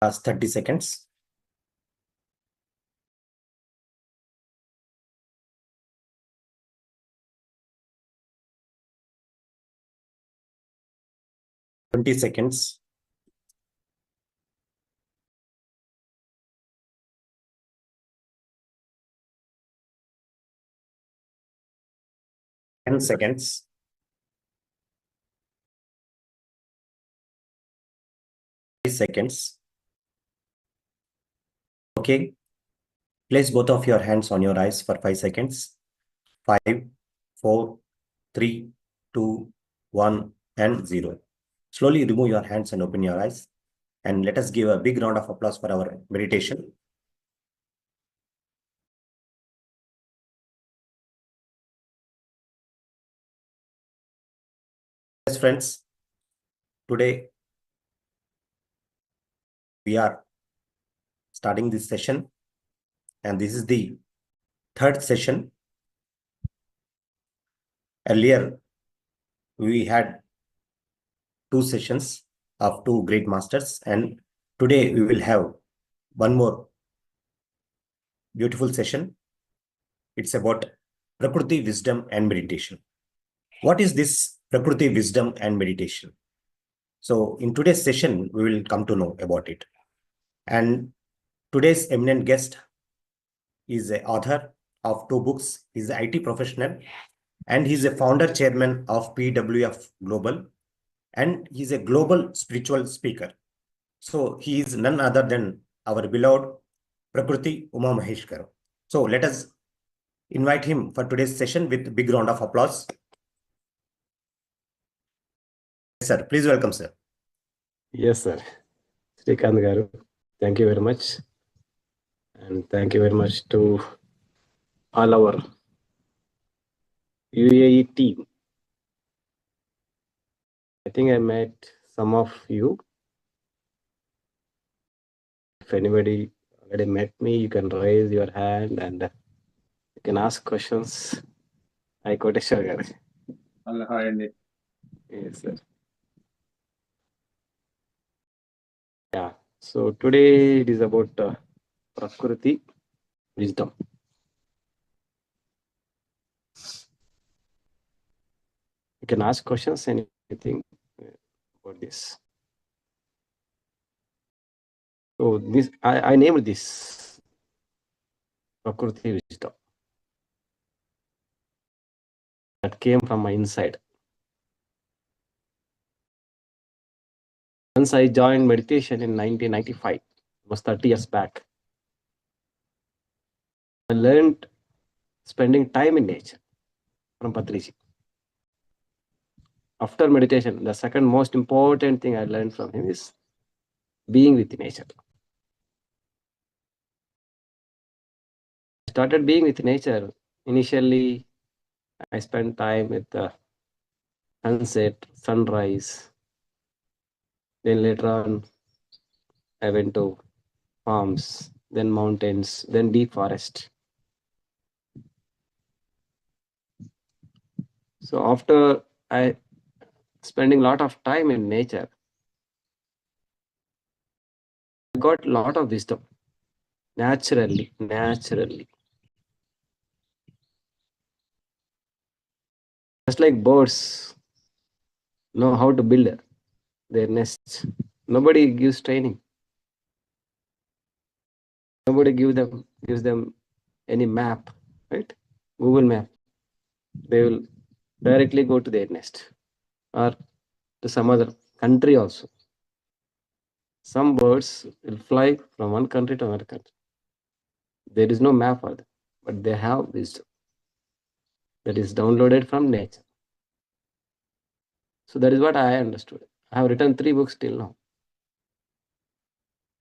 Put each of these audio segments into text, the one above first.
Last 30 seconds. $20. 10 seconds. 5 seconds. Okay. Place both of your hands on your eyes for 5 seconds. 5, 4, 3, 2, 1, and 0. Slowly remove your hands and open your eyes. And let us give a big round of applause for our meditation. Yes, friends. Today, we are starting this session. And this is the third session. Earlier, we had 2 sessions of 2 great masters, and today we will have one more beautiful session. It's about Prakruthi, wisdom, and meditation. What is this Prakruthi, wisdom, and meditation? So in today's session, we will come to know about it. And today's eminent guest is an author of 2 books. He's an IT professional, and he's a founder chairman of PWF Global, and he's a global spiritual speaker. So he is none other than our beloved Prakruthi Uma Mahesh Garu. So let us invite him for today's session with a big round of applause. Yes, sir. Please welcome, sir. Yes, sir. Srikant Garu, thank you very much. And thank you very much to all our UAE team. I think I met some of you. If anybody already met me, you can raise your hand and you can ask questions. Hi, Koteshwar Garu. Hi, Andy. Yes, sir. Yeah. So today it is about Prakruthi, wisdom. You can ask questions, anything about this. So this I named this Prakruthi wisdom. That came from my inside. Once I joined meditation in 1995, it was 30 years back. I learned spending time in nature from Patriji. After meditation, the second most important thing I learned from him is being with nature. I started being with nature. Initially, I spent time with the sunset, sunrise. Then later on, I went to farms, then mountains, then deep forest. So after I spending a lot of time in nature, I got a lot of wisdom naturally. Just like birds know how to build their nests. Nobody gives training. Nobody gives them any map, right? Google map. They will directly go to their nest or to some other country also. Some birds will fly from one country to another country. There is no map for them, but they have wisdom that is downloaded from nature. So that is what I understood. I have written 3 books till now.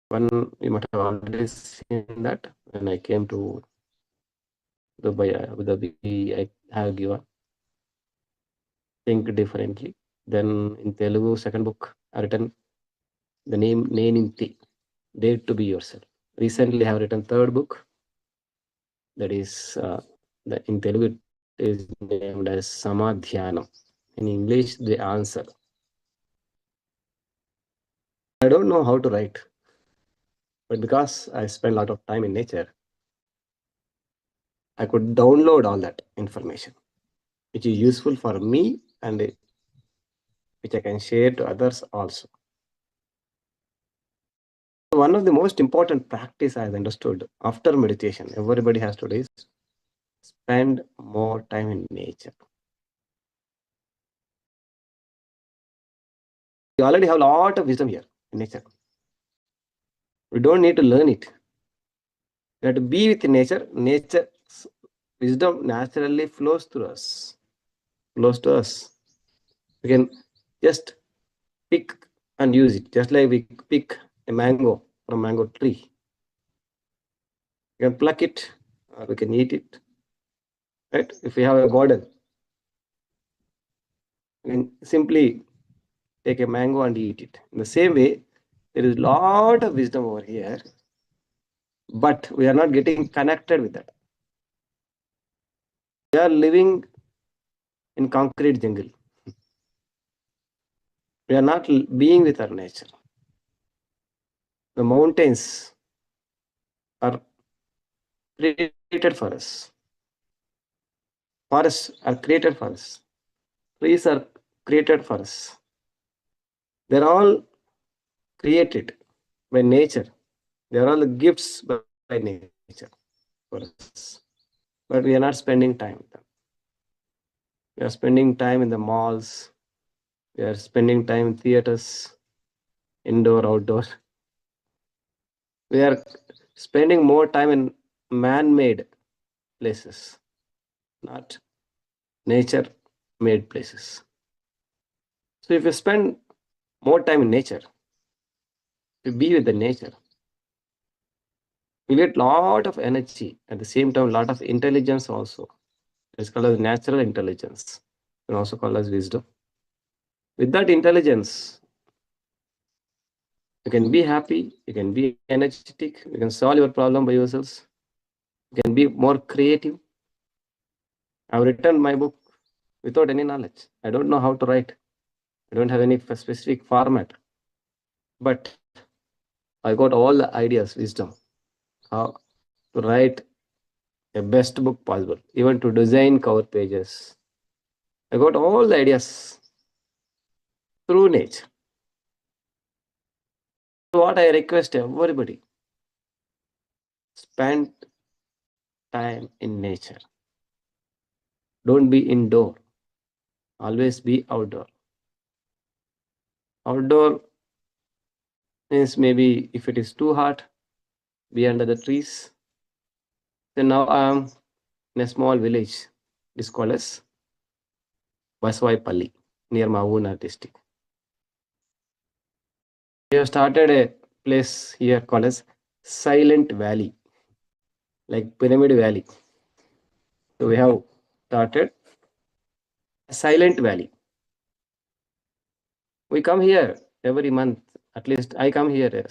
One, you might have already seen that when I came to Dubai, Abu Dhabi, I have given Think Differently. Then in Telugu, second book, I written the name Neninti, Dare to Be Yourself. Recently, I have written third book. That is, in Telugu, it is named as Samadhyana. In English, the answer. I don't know how to write. But because I spend a lot of time in nature, I could download all that information, which is useful for me and which I can share to others also. One of the most important practice I have understood after meditation, everybody has to do is spend more time in nature. We already have a lot of wisdom here in nature. We don't need to learn it. We have to be with nature. Nature's wisdom naturally flows through us. Flows to us. We can just pick and use it, just like we pick a mango from mango tree. We can pluck it, or we can eat it. Right? If we have a garden, we can simply take a mango and eat it. In the same way, there is a lot of wisdom over here, but we are not getting connected with that. We are living in concrete jungle. We are not being with our nature. The mountains are created for us. Forests are created for us. Trees are created for us. They're all created by nature. They are all the gifts by nature for us. But we are not spending time with them. We are spending time in the malls. We are spending time in theaters, indoor, outdoor. We are spending more time in man-made places, not nature-made places. So if you spend more time in nature, to be with the nature, you get a lot of energy, at the same time, a lot of intelligence also. It's called as natural intelligence, and also called as wisdom. With that intelligence, you can be happy, you can be energetic, you can solve your problem by yourselves, you can be more creative. I've written my book without any knowledge. I don't know how to write. I don't have any specific format. But I got all the ideas, wisdom, how to write a best book possible, even to design cover pages. I got all the ideas through nature. So what I request everybody, spend time in nature. Don't be indoor. Always be outdoor. Outdoor means maybe if it is too hot, be under the trees. Then now I am in a small village. It is called as Baswaipalli, near Mahoona district. We have started a place here called as Silent Valley, like Pyramid Valley. So we have started a Silent Valley. We come here every month. At least I come here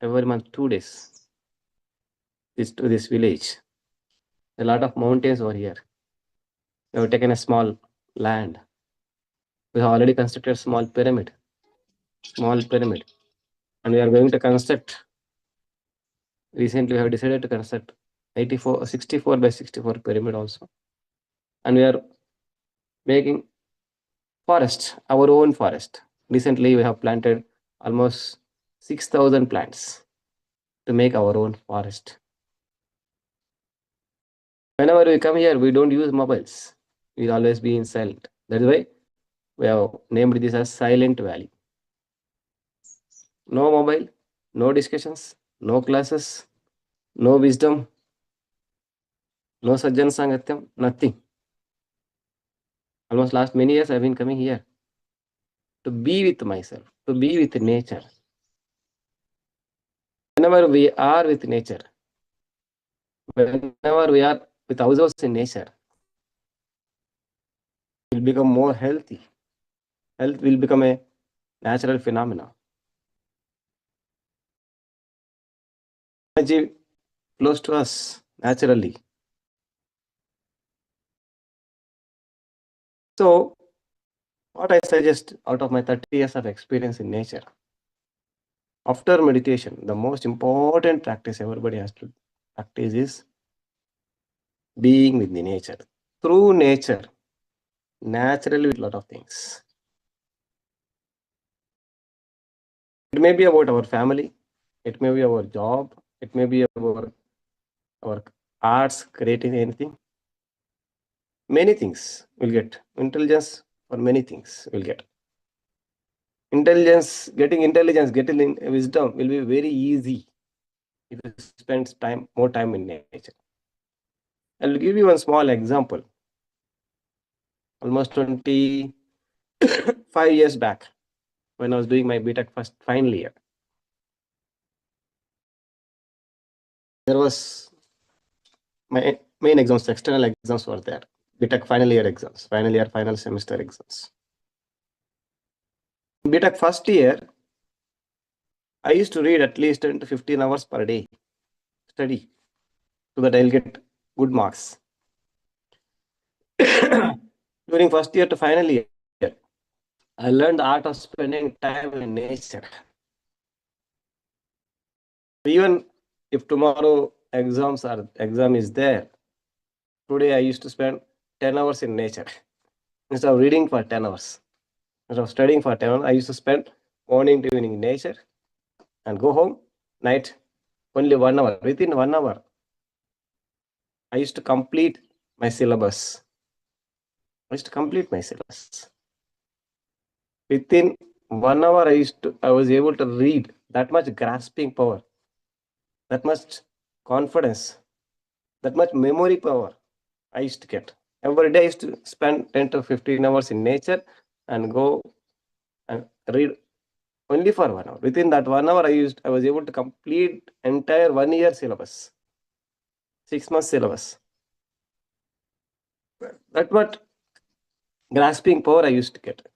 every month 2 days. To this village. A lot of mountains over here. We have taken a small land. We have already constructed a small pyramid. And we are going to construct. Recently, we have decided to construct 64 by 64 pyramid also. And we are making forest, our own forest. Recently, we have planted almost 6,000 plants to make our own forest. Whenever we come here, we don't use mobiles. We'll always be in silent. That's why we have named this as Silent Valley. No mobile, no discussions, no classes, no wisdom, no sajjan sangatyam, nothing. Almost last many years I've been coming here to be with myself, to be with nature. Whenever we are with nature, whenever we are with ourselves in nature, we'll become more healthy. Health will become a natural phenomenon. Energy flows to us naturally. So, what I suggest out of my 30 years of experience in nature, After meditation, the most important practice everybody has to practice is being with the nature. Through nature, naturally with a lot of things. It may be about our family, it may be our job, it may be our arts, creating anything. Many things will get. Intelligence for many things will get. Getting wisdom will be very easy if you spend more time in nature. I'll give you one small example. Almost 25 years back, when I was doing my BTech final year, there was my main exams, external exams were there. BTech final year exams, final semester exams. BTech first year, I used to read at least 10 to 15 hours per day, study, so that I'll get good marks. During first year to final year, I learned the art of spending time in nature. Even if tomorrow exam is there, today I used to spend 10 hours in nature. Instead of reading for 10 hours, instead of studying for 10 hours, I used to spend morning to evening in nature and go home, night, only 1 hour. Within 1 hour, I used to complete my syllabus. Within 1 hour, I was able to read. That much grasping power, that much confidence, that much memory power I used to get. Every day I used to spend 10 to 15 hours in nature and go and read only for 1 hour. Within that 1 hour, I was able to complete entire 1 year syllabus, 6 months syllabus. That much grasping power I used to get,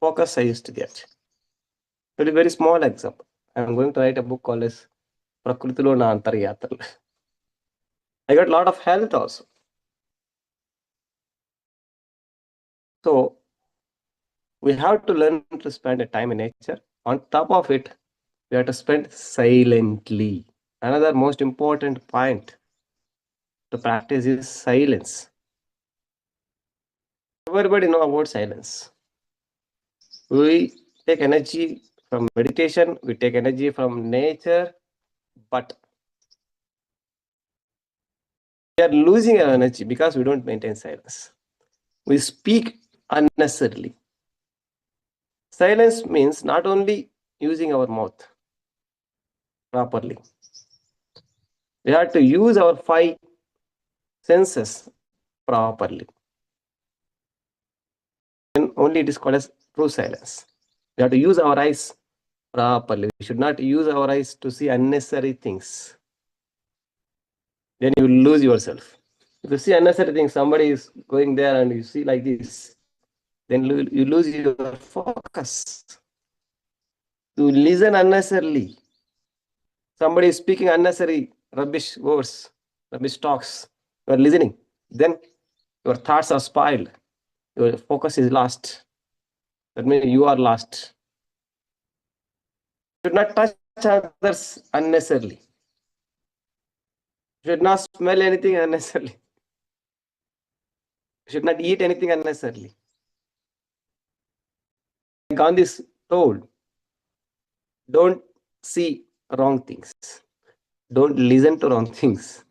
focus I used to get. It is a very small example. I am going to write a book called as Prakruthilo na Antaryatralu. I got a lot of health also. So we have to learn to spend a time in nature. On top of it, we have to spend silently. Another most important point to practice is silence. Everybody know about silence. We take energy from meditation, we take energy from nature, but we are losing our energy because we don't maintain silence. We speak unnecessarily. Silence means not only using our mouth properly. We have to use our 5 senses properly. And only it is called as true silence. We have to use our eyes properly. We should not use our eyes to see unnecessary things. Then you will lose yourself. If you see unnecessary things, somebody is going there and you see like this, then you lose your focus. You listen unnecessarily. Somebody is speaking unnecessary rubbish words, rubbish talks. You are listening. Then your thoughts are spoiled. Your focus is lost. That means you are lost. You should not touch others unnecessarily. You should not smell anything unnecessarily. You should not eat anything unnecessarily. Gandhi is told, don't see wrong things. Don't listen to wrong things.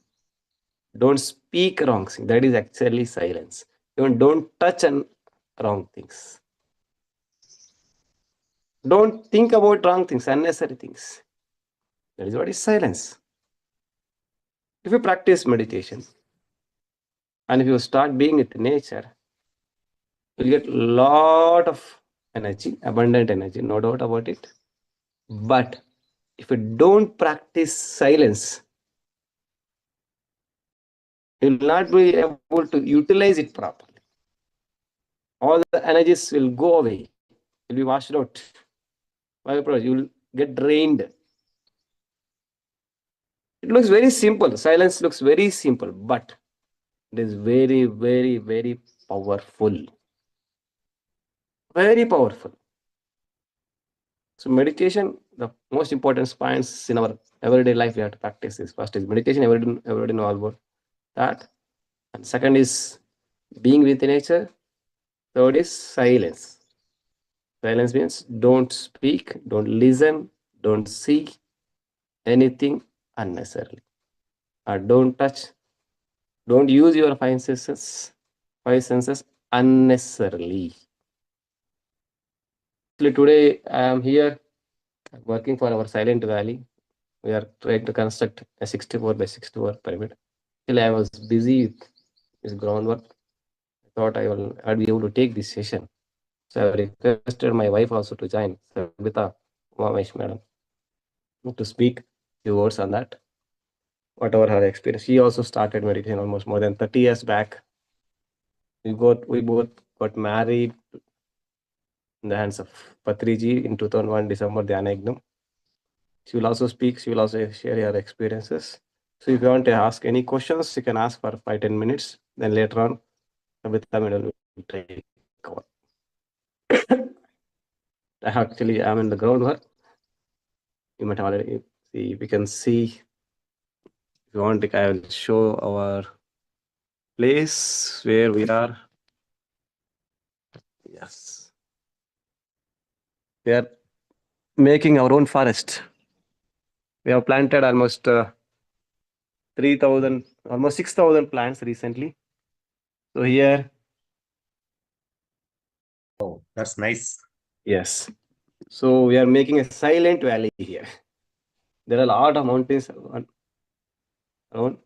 Don't speak wrong things. That is actually silence. Don't touch on wrong things. Don't think about wrong things, unnecessary things. That is what is silence. If you practice meditation and if you start being with nature, you'll get a lot of energy, abundant energy, no doubt about it. But if you don't practice silence, you will not be able to utilize it properly. All the energies will go away, will be washed out. You will get drained. It looks very simple. Silence looks very simple, but it is very, very, very powerful. Very powerful. So meditation, the most important points in our everyday life we have to practice is first is meditation, everybody know all about that. And second is being with nature. Third is silence. Silence means don't speak, don't listen, don't see anything unnecessarily. Don't touch, don't use your five senses unnecessarily. Actually, today I am here working for our Silent Valley. We are trying to construct a 64 by 64 pyramid. Actually, I was busy with this groundwork. I thought I'd be able to take this session. So I requested my wife also to join, Sabitha, Mahesh madam, to speak few words on that. Whatever her experience. She also started meditation almost more than 30 years back. We both got married in the hands of Patriji in 2001 December, Dhyana Jagath. She will also speak. She will also share her experiences. So if you want to ask any questions, you can ask for 5-10 minutes. Then later on, Sabitha madam will take over. Actually, I'm in the groundwork. You might already see. We can see. If you want, I will show our place where we are. Yes. We are making our own forest. We have planted almost 3,000, almost 6,000 plants recently. So here. Oh, that's nice. Yes. So we are making a silent valley here. There are a lot of mountains around.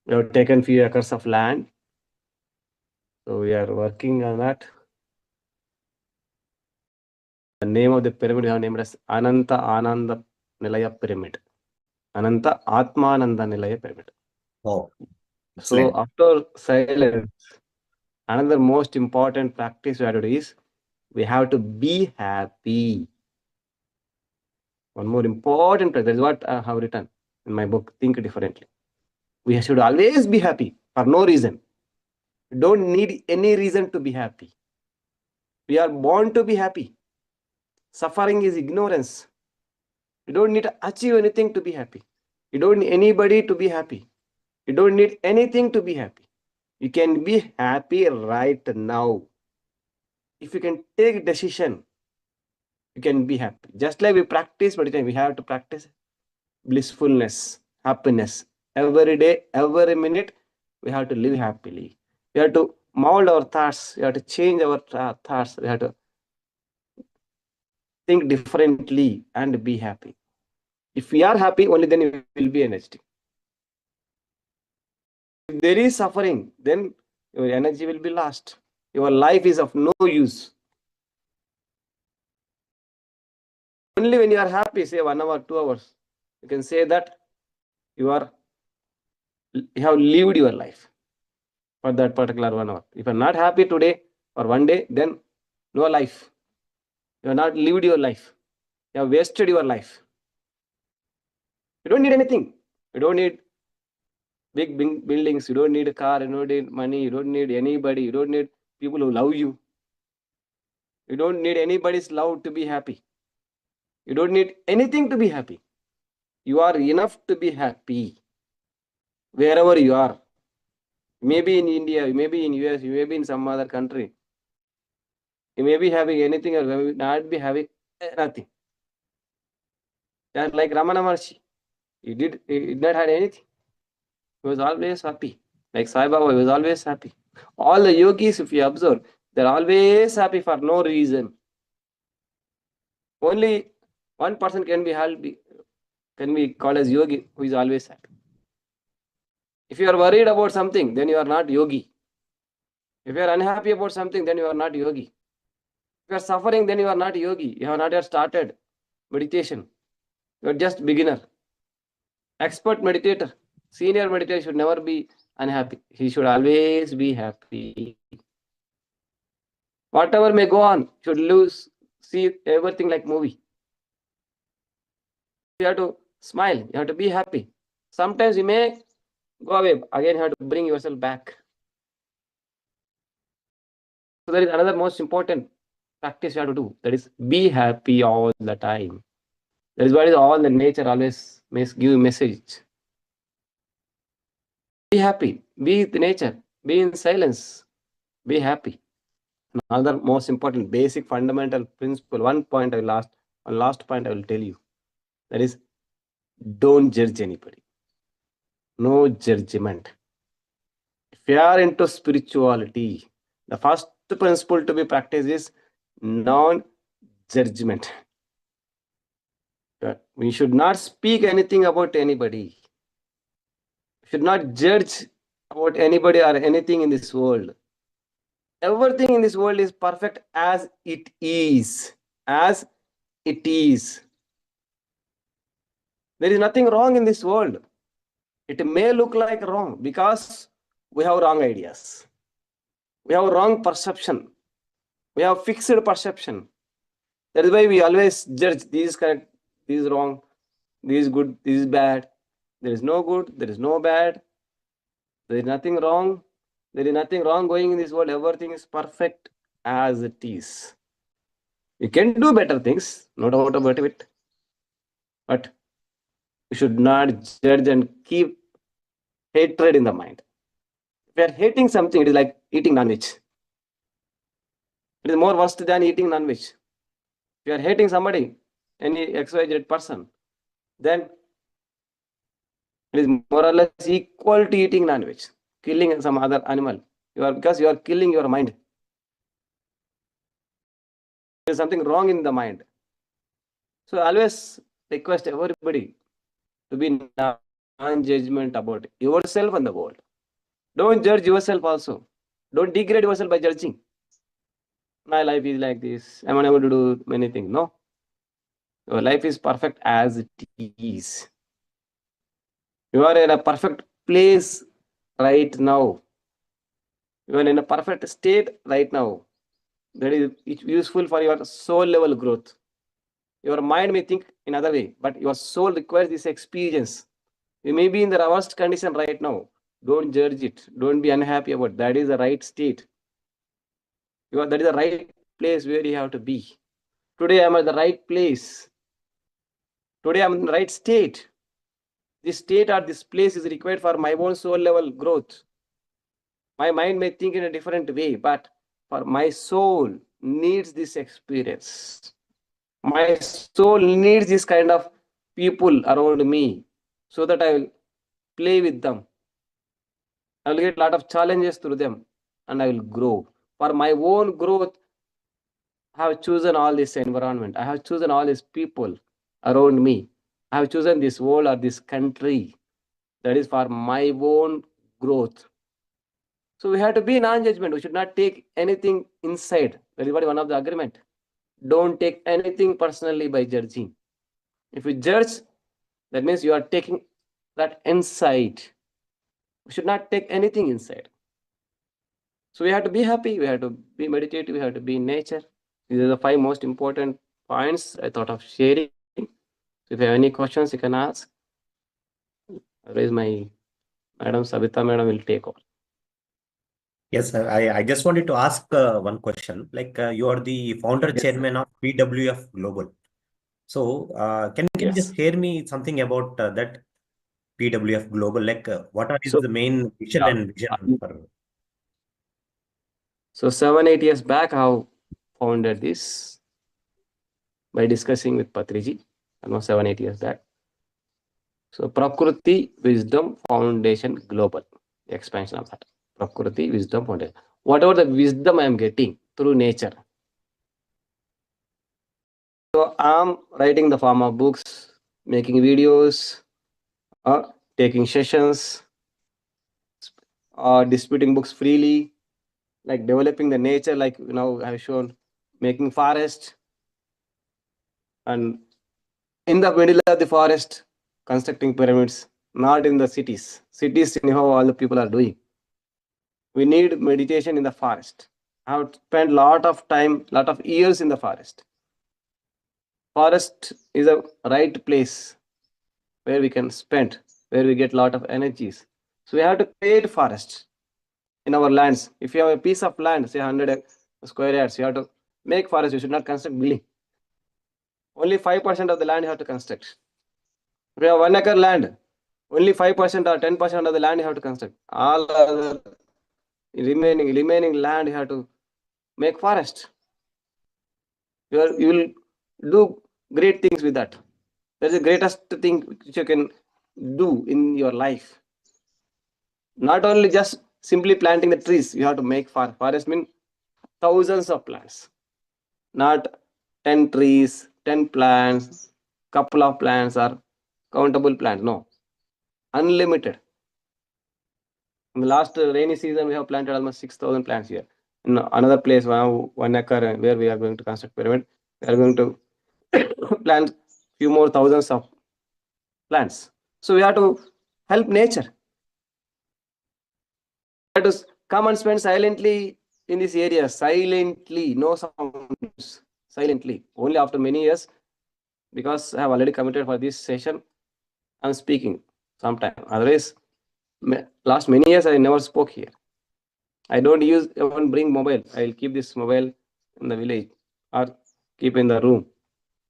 We have taken few acres of land. So we are working on that. The name of the pyramid we have named as Ananta Ananda Nilaya Pyramid. Ananta Atmananda Nilaya Pyramid. Oh, so excellent. after silence, another most important practice we have to do is we have to be happy. One more important practice. That is what I have written in my book, Think Differently. We should always be happy for no reason. We don't need any reason to be happy. We are born to be happy. Suffering is ignorance. You don't need to achieve anything to be happy. You don't need anybody to be happy. You don't need anything to be happy. You can be happy right now. If you can take decision, you can be happy. Just like we practice meditation, we have to practice blissfulness, happiness. Every day, every minute, we have to live happily. We have to mold our thoughts. We have to change our thoughts. We have to think differently and be happy. If we are happy, only then we will be energetic. If there is suffering, then your energy will be lost. Your life is of no use. Only when you are happy, say 1 hour, 2 hours, you can say that you have lived your life for that particular 1 hour. If you are not happy today or one day, then no life. You have not lived your life. You have wasted your life. You don't need anything. You don't need big buildings. You don't need a car. You don't need money. You don't need anybody. You don't need people who love you. You don't need anybody's love to be happy. You don't need anything to be happy. You are enough to be happy wherever you are. Maybe in India, you may be in US, you may be in some other country. You may be having anything or may not be having nothing. Just like Ramana Maharshi, he did not have anything. He was always happy. Like Sai Baba, he was always happy. All the yogis, if you observe, they're always happy for no reason. Only one person can be called as yogi who is always happy. If you are worried about something, then you are not yogi. If you are unhappy about something, then you are not yogi. If you are suffering, then you are not yogi. You have not yet started meditation. You are just beginner. Expert meditator, senior meditator should never be unhappy. He should always be happy. Whatever may go on, should see everything like movie. You have to smile. You have to be happy. Sometimes you may go away. Again, you have to bring yourself back. So there is another most important practice you have to do. That is be happy all the time. That is what is all the nature always give a message. Be happy, be with nature, be in silence, be happy. Another most important basic fundamental principle, one point last point I will tell you. That is, don't judge anybody. No judgment. If you are into spirituality, the first principle to be practiced is non-judgment. We should not speak anything about anybody. We should not judge about anybody or anything in this world. Everything in this world is perfect as it is. As it is. There is nothing wrong in this world. It may look like wrong because we have wrong ideas. We have wrong perception. We have fixed perception. That is why we always judge. This is correct, this is wrong, this is good, this is bad. There is no good, there is no bad. There is nothing wrong. There is nothing wrong going in this world. Everything is perfect as it is. You can do better things, no doubt about it. But we should not judge and keep hatred in the mind. If we are hating something, it is like eating non-veg. It is more worse than eating non-veg. If you are hating somebody, any XYZ person, then it is more or less equal to eating non-veg, killing some other animal. Because you are killing your mind. There is something wrong in the mind. So I always request everybody to be non-judgment about yourself and the world. Don't judge yourself also. Don't degrade yourself by judging. My life is like this. I'm unable to do many things. No. Your life is perfect as it is. You are in a perfect place right now. You are in a perfect state right now. That is useful for your soul level growth. Your mind may think in another way, but your soul requires this experience. You may be in the worst condition right now. Don't judge it. Don't be unhappy about it. That is the right state. That is the right place where you have to be. Today I'm at the right place. Today I'm in the right state. This state or this place is required for my own soul level growth. My mind may think in a different way, but for my soul needs this experience. My soul needs this kind of people around me so that I will play with them. I will get a lot of challenges through them and I will grow. For my own growth, I have chosen all this environment. I have chosen all these people around me. I have chosen this world or this country. That is for my own growth. So we have to be non-judgment. We should not take anything inside. That is what one of the agreement. Don't take anything personally by judging. If you judge, that means you are taking that inside. We should not take anything inside. So we have to be happy. We have to be meditative. We have to be in nature. These are the 5 most important points I thought of sharing. So if you have any questions, you can ask. Otherwise, my Madam Sabitha Madam will take over. Yes, I just wanted to ask one question. Like you are the founder chairman of PWF Global. So can you just share me something about that PWF Global? Like what are the main mission and vision for? So 7-8 years back, I have founded this by discussing with Patriji, almost 7-8 years back. So Prakruthi Wisdom Foundation Global, the expansion of that. Prakruthi Wisdom Foundation. Whatever the wisdom I am getting through nature. So I am writing the form of books, making videos, or taking sessions, or distributing books freely, like developing the nature, like I have shown, making forest, and in the middle of the forest, constructing pyramids, not in the cities. Cities, anyhow, all the people are doing. We need meditation in the forest. I have spent a lot of time, lot of years in the forest. Forest is a right place where we can spend, where we get a lot of energies. So we have to create forest in our lands. If you have a piece of land, say 100 square yards, you have to make forest. You should not construct building. only 5% of the land you have to construct. If you have 1 acre land, only 5% or 10% of the land you have to construct. All other remaining land you have to make forest. You will do great things with that. That's the greatest thing which you can do in your life. Not only just simply planting the trees, you have to make forest mean thousands of plants, not 10 trees, 10 plants, couple of plants or countable plants. No, unlimited. In the last rainy season, we have planted almost 6,000 plants here. In another place, 1 acre where we are going to construct pyramid, we are going to plant few more thousands of plants. So we have to help nature. We have to come and spend silently in this area, silently, no sounds, silently. Only after many years, because I have already committed for this session, I'm speaking sometime. Otherwise, last many years I never spoke here. I don't even bring mobile. I'll keep this mobile in the village or keep in the room.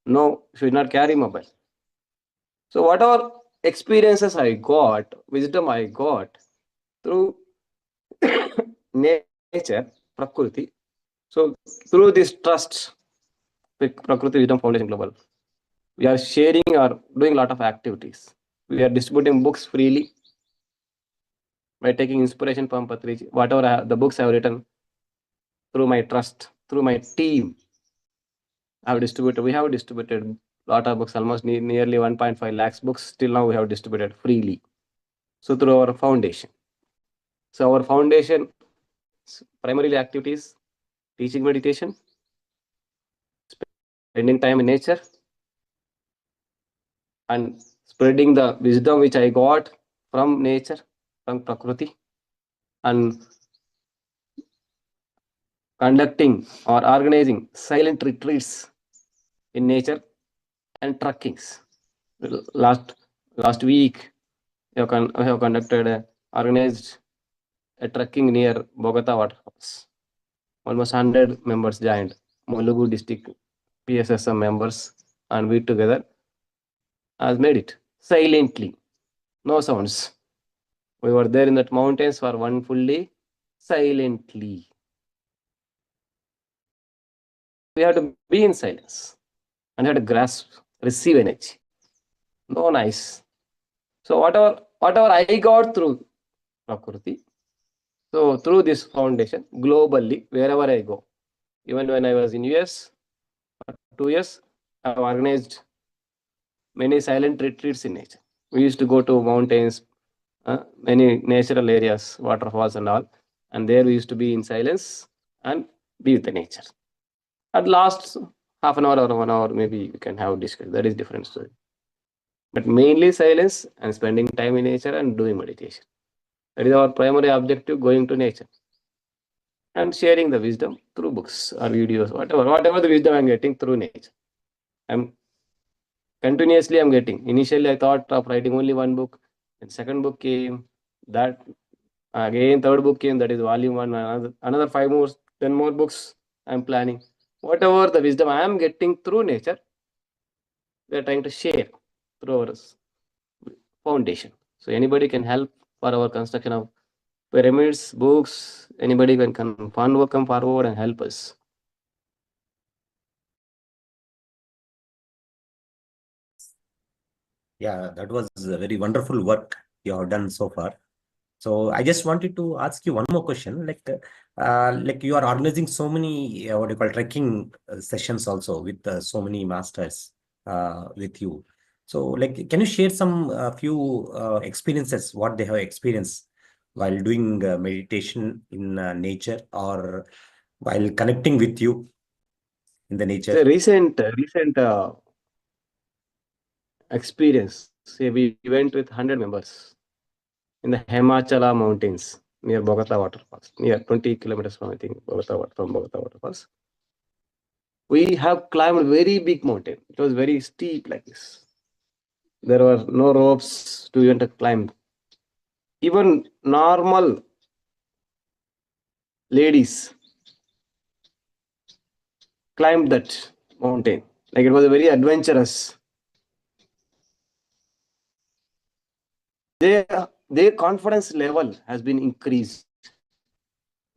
No, should not carry mobile. So whatever experiences I got, wisdom I got through nature, Prakruthi. So through this trust, Prakruthi Wisdom Foundation Global, we are sharing or doing a lot of activities. We are distributing books freely by taking inspiration from Patriji. Whatever the books I have written through my trust, through my team, I have distributed. We have distributed a lot of books, almost nearly 1.5 lakhs books. Till now, we have distributed freely. So through our foundation. So our foundation primarily activities: teaching meditation, spending time in nature, and spreading the wisdom which I got from nature, from Prakruti, and conducting or organizing silent retreats in nature and trekkings. Last week, I have conducted organized a trekking near Bogota waterfalls. Almost 100 members joined, Mulugu district PSSM members, and we together has made it silently, no sounds. We were there in that mountains for one full day, silently. We had to be in silence and had to grasp, receive energy. No nice. So whatever I got through Prakruti, so through this foundation, globally, wherever I go, even when I was in US for 2 years, I have organized many silent retreats in nature. We used to go to mountains, many natural areas, waterfalls and all, and there we used to be in silence and be with the nature. At last, half an hour or 1 hour, maybe we can have discussion. That is different story. But mainly silence and spending time in nature and doing meditation. That is our primary objective, going to nature. And sharing the wisdom through books or videos, whatever the wisdom I'm getting through nature. I'm getting. Initially, I thought of writing only one book. And second book came. That again, third book came. That is volume 1. Another 5 more, 10 more books I'm planning. Whatever the wisdom I am getting through nature, we are trying to share through our foundation. So anybody can help for our construction of pyramids, books. Anybody can come forward and help us. Yeah, that was a very wonderful work you have done so far. So I just wanted to ask you one more question. Like you are organizing so many what you call trekking sessions also with so many masters with you. So like, can you share some few experiences what they have experienced while doing meditation in nature or while connecting with you in the It's a nature? recent experience. Say we went with 100 members in the Himachala mountains near Bogota waterfalls, near 20 kilometers from, I think, Bogota waterfalls. We have climbed a very big mountain. It was very steep like this. There were no ropes to even to climb. Even normal ladies climbed that mountain. Like it was very adventurous. Their confidence level has been increased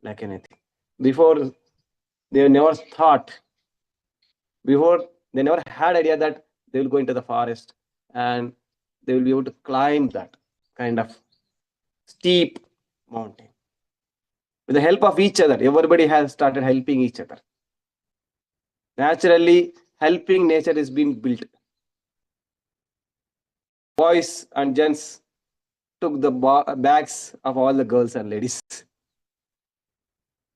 like anything. Before, they never thought, before they never had idea that they will go into the forest and they will be able to climb that kind of steep mountain. With the help of each other, everybody has started helping each other. Naturally, helping nature is being built. Boys and gents took the bags of all the girls and ladies.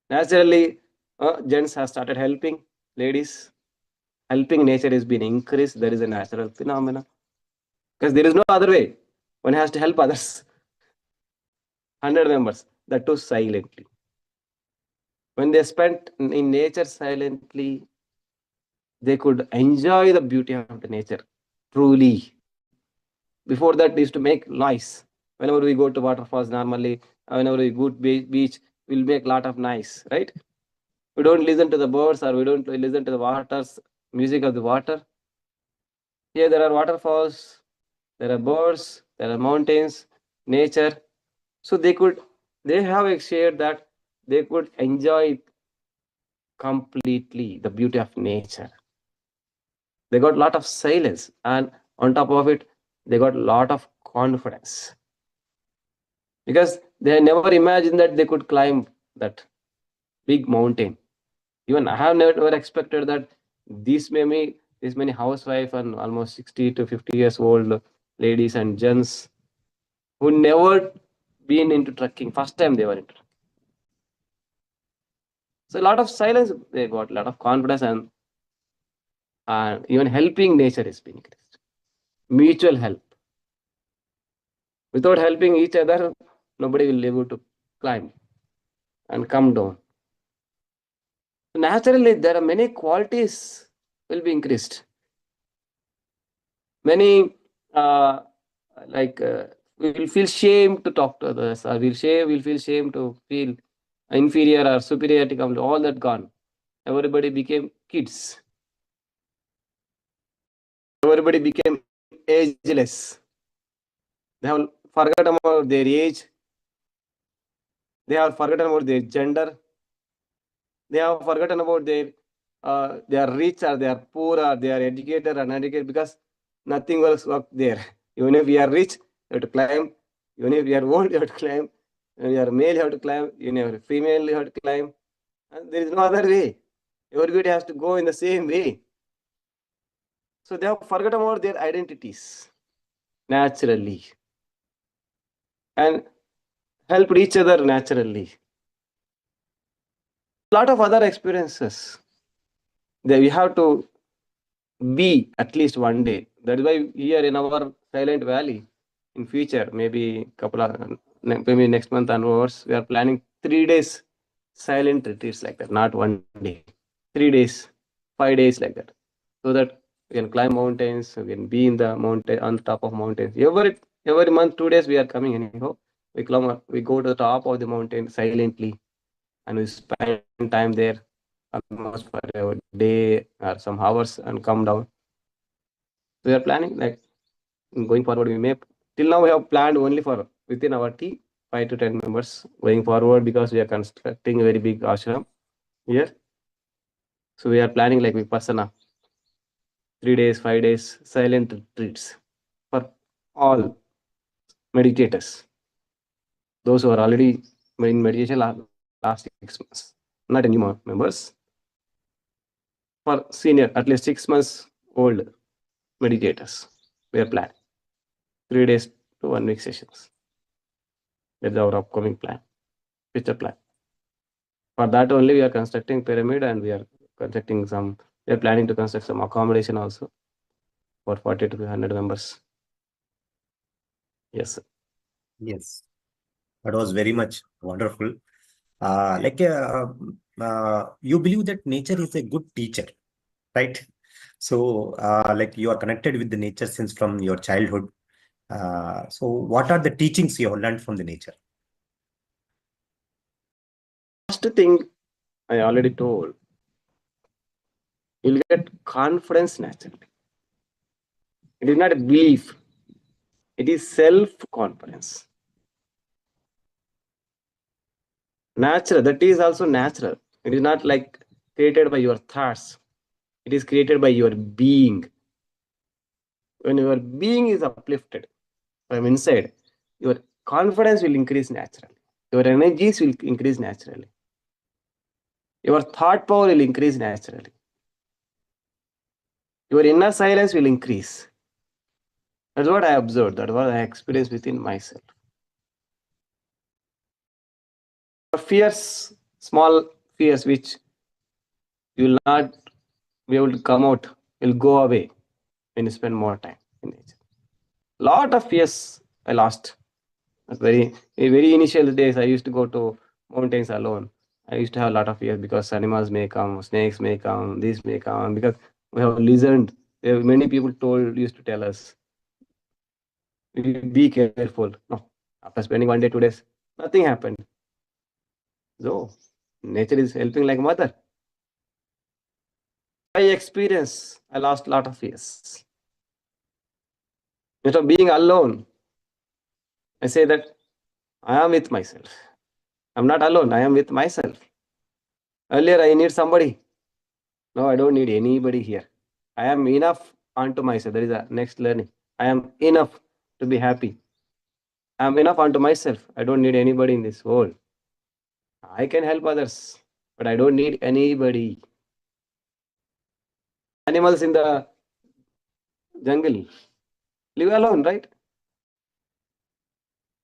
Naturally, gents have started helping ladies. Helping nature is being increased. There is a natural phenomenon. Because there is no other way. One has to help others. 100 members, that too silently. When they spent in nature silently, they could enjoy the beauty of the nature truly. Before that, they used to make noise. Whenever we go to waterfalls, normally, whenever we go to beach, we'll make a lot of noise, right? We don't listen to the birds or we don't listen to the waters, music of the water. Here there are waterfalls, there are birds, there are mountains, nature. So they have shared that they could enjoy completely the beauty of nature. They got a lot of silence, and on top of it, they got a lot of confidence. Because they never imagined that they could climb that big mountain. Even I have never expected that this many housewife and almost 60 to 50 years old ladies and gents who never been into trekking. First time they were into trekking. So a lot of silence, they got a lot of confidence, and even helping nature is being increased. Mutual help. Without helping each other, nobody will be able to climb and come down. So naturally, there are many qualities will be increased. Many we will feel shame to talk to others, or we'll feel shame to feel inferior or superiority. All that gone. Everybody became kids. Everybody became ageless. They have forgotten about their age. They have forgotten about their gender. They have forgotten about they are rich or they are poor or they are educated or uneducated, because nothing else work there. Even if we are rich, you have to climb. Even if we are old, you have to climb. When you are male, you have to climb. Even if you are female, you have to climb. And there is no other way. Everybody has to go in the same way. So they have forgotten about their identities naturally and helped each other naturally. A lot of other experiences that we have to be at least one day. That is why here in our Silent Valley, in future, maybe maybe next month onwards, we are planning 3 days silent retreats like that, not one day, 3 days, 5 days like that, so that we can climb mountains, we can be in the mountain, on the top of mountains. Every month, 2 days we are coming anyhow. We go to the top of the mountain silently, and we spend time there almost for a day or some hours and come down. We are planning like going forward. We may till now we have planned only for within our team 5 to 10 members going forward, because we are constructing a very big ashram here. So we are planning like Vipassana, 3 days, 5 days silent retreats for all meditators. Those who are already in meditation last 6 months, not any more members. For senior, at least 6 months old meditators, we are planning 3 days to 1 week sessions. That's our upcoming plan, future plan. For that only, we are constructing pyramid, and we are planning to construct some accommodation also for 40 to 100 members. Yes, sir. Yes, that was very much wonderful. You believe that nature is a good teacher, right? So, you are connected with the nature since from your childhood. So what are the teachings you have learned from the nature? First thing I already told, You'll get confidence naturally. It is not a belief. It is self-confidence. Natural, that is also natural. It is not like created by your thoughts. It is created by your being. When your being is uplifted from inside, your confidence will increase naturally. Your energies will increase naturally. Your thought power will increase naturally. Your inner silence will increase. That's what I observed. That's what I experienced within myself. Fears, small fears which you will not be able to come out, will go away when you spend more time in nature. Lot of fears I lost. Very initial days, I used to go to mountains alone. I used to have a lot of fears because animals may come, snakes may come, this may come, because we have listened. Many people used to tell us, be careful. No, after spending 1 day, 2 days, nothing happened. So nature is helping like mother. By experience, I lost a lot of fears. Instead of being alone, I say that I am with myself. I'm not alone. I am with myself. Earlier, I need somebody. No, I don't need anybody here. I am enough unto myself. That is the next learning. I am enough to be happy. I am enough unto myself. I don't need anybody in this world. I can help others, but I don't need anybody. Animals in the jungle live alone, right?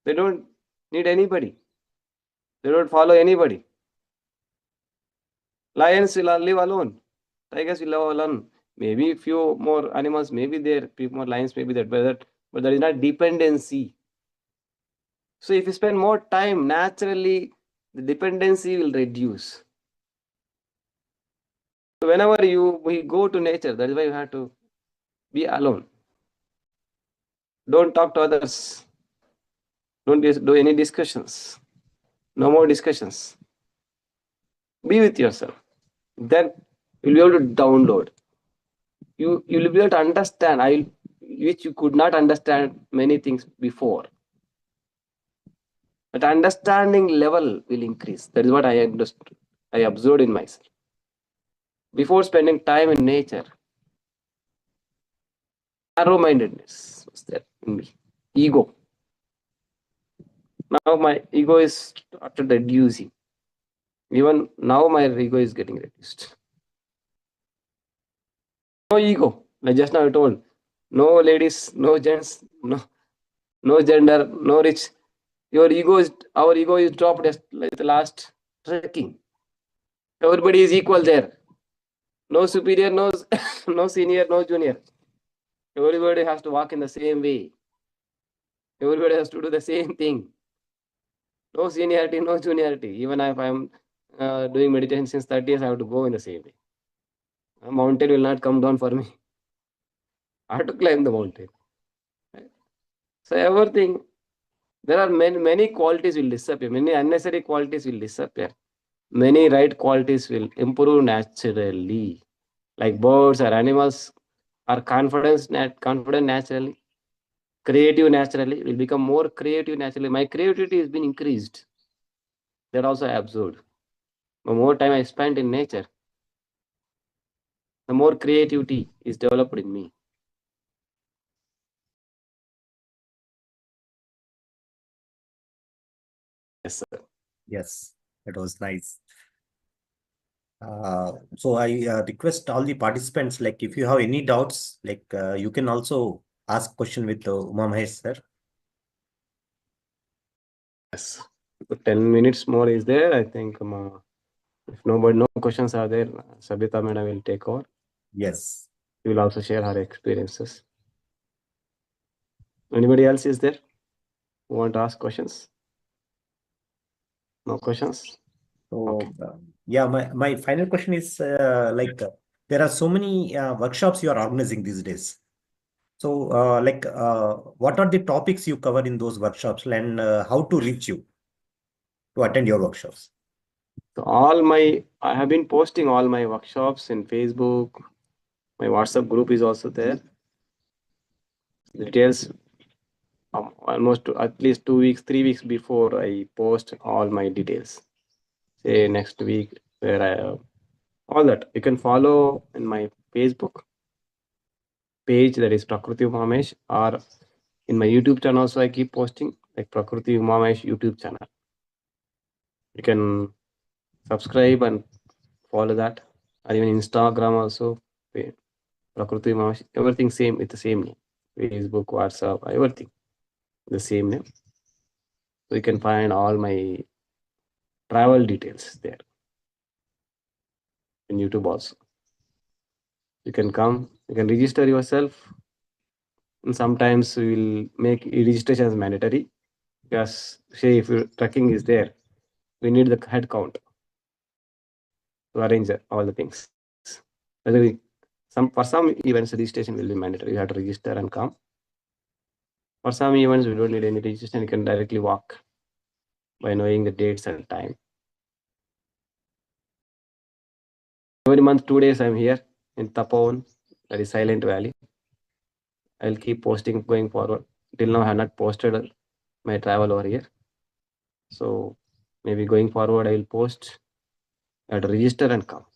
They don't need anybody. They don't follow anybody. Lions will live alone. Tigers will live alone. Maybe few more animals, maybe there, few more lions, maybe that, but there is not dependency. So if you spend more time, naturally the dependency will reduce. So whenever we go to nature, that is why you have to be alone. Don't talk to others. Don't do any discussions. No more discussions. Be with yourself. Then you'll be able to download. You'll be able to understand, which you could not understand many things before. But understanding level will increase. That is what I understood. I observed in myself. Before spending time in nature, narrow-mindedness was there in me. Ego. Now my ego is started reducing. Even now my ego is getting reduced. No ego. Like just now I told, no ladies, no gents, no gender, no rich. Our ego is dropped as like the last trekking. Everybody is equal there. No superior, no, no senior, no junior. Everybody has to walk in the same way. Everybody has to do the same thing. No seniority, no juniority. Even if I'm doing meditation since 30 years, I have to go in the same way. A mountain will not come down for me. I have to climb the mountain. So everything, there are many qualities will disappear. Many unnecessary qualities will disappear. Many right qualities will improve naturally. Like birds or animals are confident naturally. Creative naturally, will become more creative naturally. My creativity has been increased. That also I observed. The more time I spent in nature, the more creativity is developed in me. Yes, sir. Yes, it was nice. So I request all the participants, like if you have any doubts, like you can also ask question with Mahesh, sir. Yes. 10 minutes more is there. I think if no questions are there, Sabitha madam will take over. Yes. She will also share her experiences. Anybody else is there who want to ask questions? No questions? So Okay. yeah, my final question is there are so many workshops you are organizing these days. So what are the topics you cover in those workshops, and how to reach you to attend your workshops? So I have been posting all my workshops in Facebook. My WhatsApp group is also there. Details almost at least 2 weeks, 3 weeks before I post all my details. Say next week where I all that you can follow in my Facebook page, that is Prakruthi Mahesh, or in my YouTube channel also I keep posting like Prakruthi Mahesh YouTube channel. You can subscribe and follow that, or even Instagram also. Prakruthi Mahesh, everything same with the same name. Facebook, WhatsApp, everything the same name. So you can find all my travel details there in YouTube also. You can come, you can register yourself, and sometimes we will make registration as mandatory because say if your tracking is there, we need the head count to arrange all the things. For some events registration will be mandatory. You have to register and come. For some events we don't need any registration. You can directly walk by knowing the dates and time. Every month 2 days I'm here in Tapovan, that is Silent Valley. I'll keep posting going forward. Till now I have not posted my travel over here. So maybe going forward I will post. You have to register and come.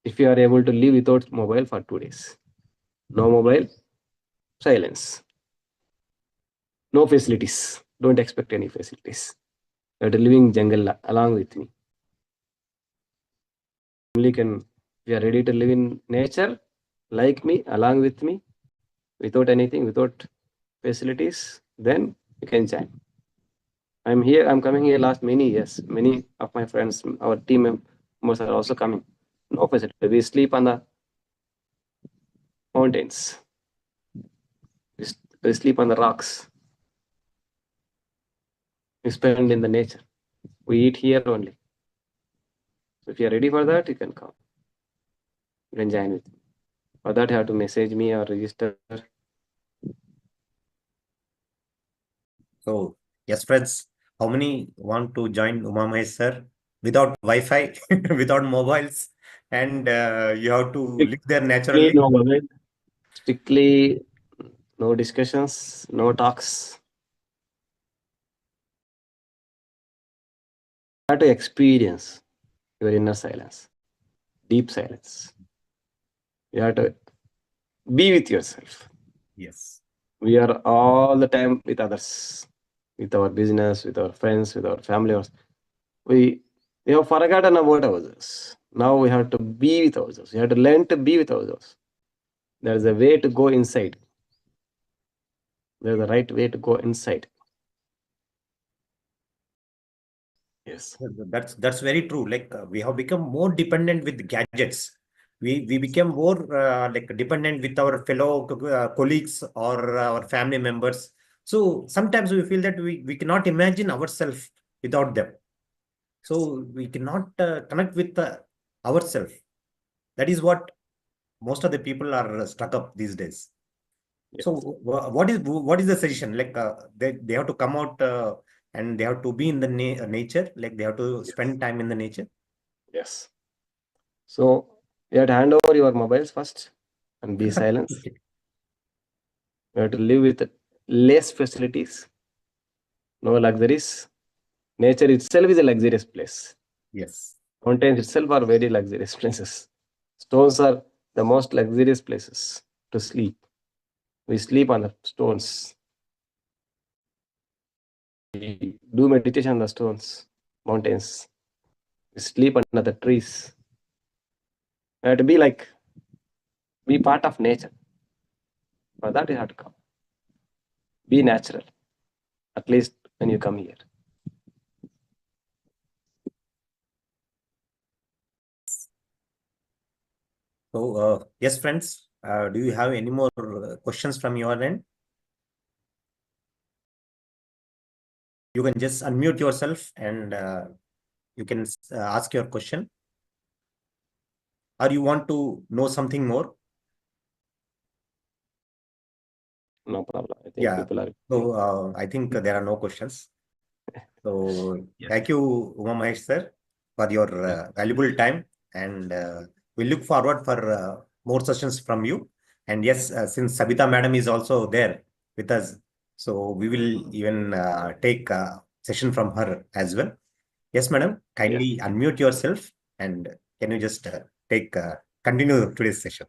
If you are able to live without mobile for 2 days. No mobile, silence. No facilities. Don't expect any facilities. You have to live in jungle along with me. Only can, if you are ready to live in nature, like me, along with me, without anything, without facilities, then you can join. I'm here, I'm coming here last many years. Many of my friends, our team members are also coming. No facility. We sleep on the mountains. We sleep on the rocks. We spend in the nature. We eat here only. So if you are ready for that, you can come. You can join with me. For that, you have to message me or register. So, yes, friends, how many want to join Uma Mahesh sir without Wi-Fi, without mobiles, and you have to live there naturally? No mobile. Strictly no discussions, no talks. You have to experience your inner silence, deep silence. You have to be with yourself. Yes. We are all the time with others, with our business, with our friends, with our family. We have forgotten about ourselves. Now we have to be with ourselves. We have to learn to be with ourselves. There is a way to go inside. There is a right way to go inside. Yes. That's very true. Like we have become more dependent with gadgets. We became more like dependent with our fellow colleagues or our family members. So sometimes we feel that we cannot imagine ourselves without them. So we cannot connect with ourselves. That is what most of the people are stuck up these days. Yes. So what is the suggestion? Like they have to come out and they have to be in the nature. Like they have to spend time in the nature. Yes. So you have to hand over your mobiles first and be silent. Okay. You have to live with less facilities, no luxuries. Nature itself is a luxurious place. Yes. Mountains itself are very luxurious places. Stones are the most luxurious places to sleep. We sleep on the stones. We do meditation on the stones, mountains. We sleep under the trees. You have to be part of nature. For that you have to come. Be natural, at least when you come here. So yes, friends, do you have any more questions from your end? You can just unmute yourself and you can ask your question. Or you want to know something more? No problem. I think Yeah. people are. So I think there are no questions. So Yes. thank you, Uma Mahesh sir, for your valuable time, and we look forward for more sessions from you. And yes, since Sabitha madam is also there with us, so we will even take a session from her as well. Yes, madam, kindly unmute yourself, and can you just continue today's session?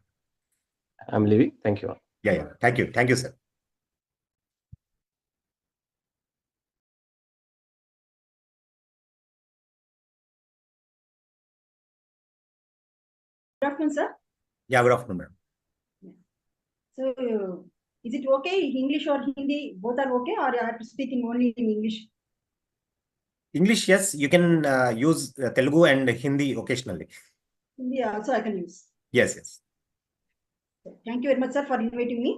I'm leaving. Thank you all. Yeah. Thank you, sir. Good afternoon, sir. Yeah, good afternoon, madam. So, is it okay, English or Hindi, both are okay, or I have to speak in only in English? English, yes, you can use Telugu and Hindi occasionally. Hindi also I can use. Yes. Thank you very much, sir, for inviting me.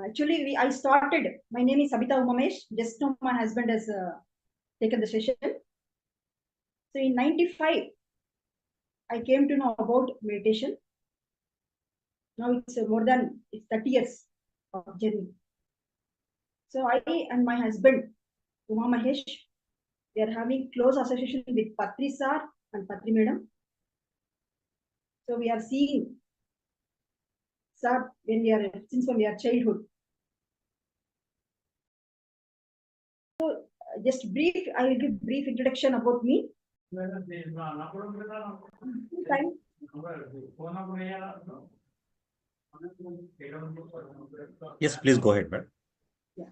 Actually, I started, my name is Sabitha Mahesh. Just now my husband has taken the session. So in 95, I came to know about meditation. Now it's more than 30 years of journey. So I and my husband, Mahesh, we are having close association with Patri sir and Patri madam. So we are seeing sir when we are childhood. So just brief, I will give brief introduction about me. Yes, please go ahead, madam. Yeah.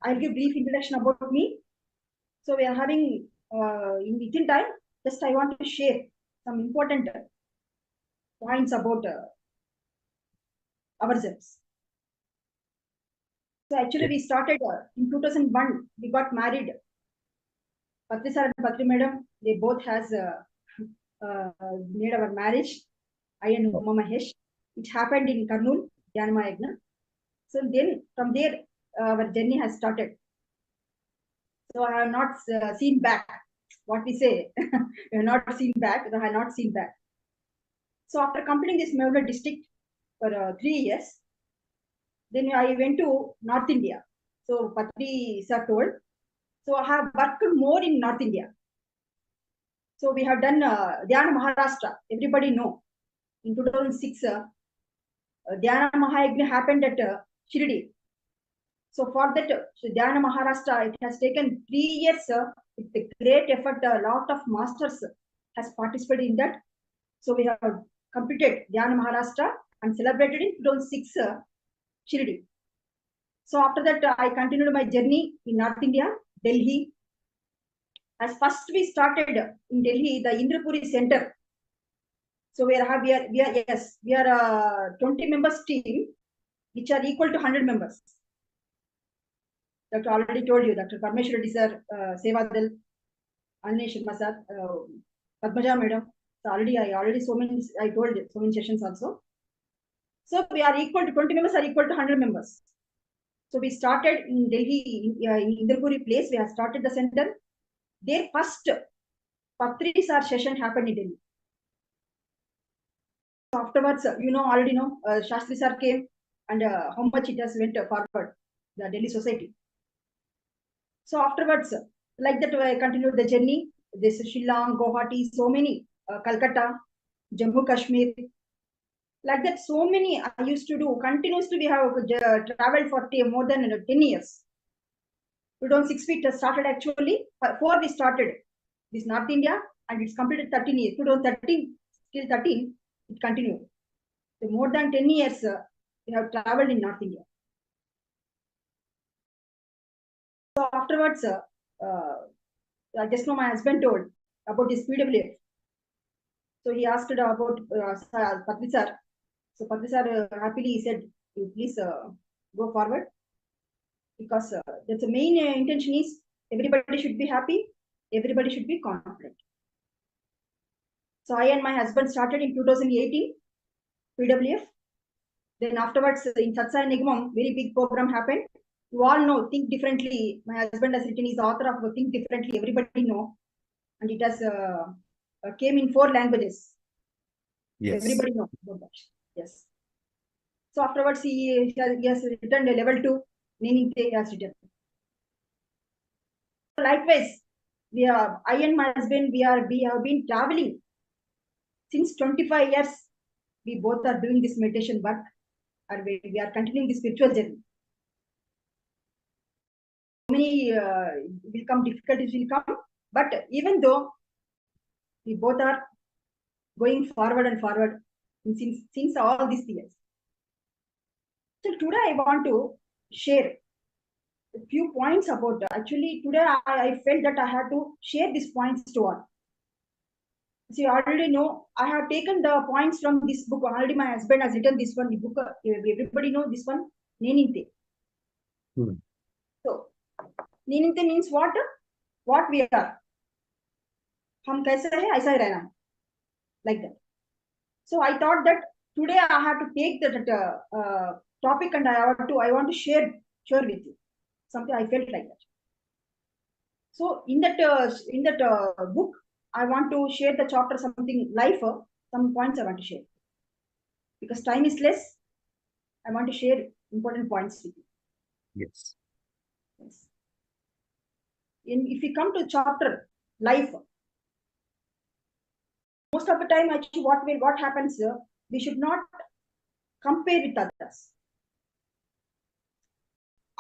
I'll give brief introduction about me. So we are having in within time. Just I want to share some important points about ourselves. So actually, we started in 2001. We got married. Patri sir and Patri madam, they both has made our marriage. I and Mahesh. It happened in Kurnool, Dhyana Jagath. So then from there, our journey has started. So I have not seen back. What we say, we have not seen back. I have not seen back. So after completing this Mevla district for 3 years, then I went to North India. So Patri sir told. So I have worked more in North India. So we have done Dhyana Maharashtra. Everybody know. In 2006, Dhyana Mahayagni happened at Shirdi. So for that, Dhyana Maharashtra, it has taken 3 years with a great effort. A lot of masters has participated in that. So we have completed Dhyana Maharashtra and celebrated in 2006 Shirdi. So after that, I continued my journey in North India, Delhi. As first we started in Delhi, the Indrapuri Center. So we are 20 members team, which are equal to 100 members. Dr. already told you, Dr. Parmeshwar Reddy sir, Sevadal, Anish Sharma sir, Padmaja madam. So I told so many sessions also. So we are equal to 20 members are equal to 100 members. So we started in Delhi, in Indrapuri place. We have started the center. Their first Patri sir session happened in Delhi. So afterwards, already know, Shastri sir came and how much it has went forward, the Delhi society. So afterwards, like that, I continued the journey. This Shillong, Guwahati, so many, Calcutta, Jammu Kashmir, like that, so many I used to do. Continuously, we have traveled for more than 10 years. 2006 we started actually. Before we started this North India, and it's completed 13 years. 2013 till 13, it continued. So more than 10 years, we have traveled in North India. So afterwards, just now my husband told about this PWF. So he asked about Patri sir. So Patri sir happily said, "You please go forward," because that's the main intention is everybody should be happy, everybody should be confident. So I and my husband started in 2018 PWF. Then afterwards in Satsai Nigmam, very big program happened. You all know, Think Differently. My husband has written, is author of Think Differently. Everybody know, and it has came in 4 languages. Yes. Everybody know about that. Yes. So afterwards he has written a level 2 meaning he has written. Likewise, I and my husband, we have been traveling since 25 years. We both are doing this meditation work, or we are continuing this spiritual journey. Many will come, difficulties will come, but even though we both are going forward and forward since all these years. So today I want to share a few points about, actually today I felt that I had to share these points to all. So you already know, I have taken the points from this book. Already my husband has written this one, the book, everybody know this one, Neninte. So, Neninte means what? What we are. हम कैसे हैं ऐसा ही रहना, like that. So I thought that today I have to take that topic and I want to share with you something I felt like that. So in that book, I want to share the chapter something life, some points I want to share. Because time is less, I want to share important points with you. Yes. If we come to chapter life, most of the time actually what happens, we should not compare with others.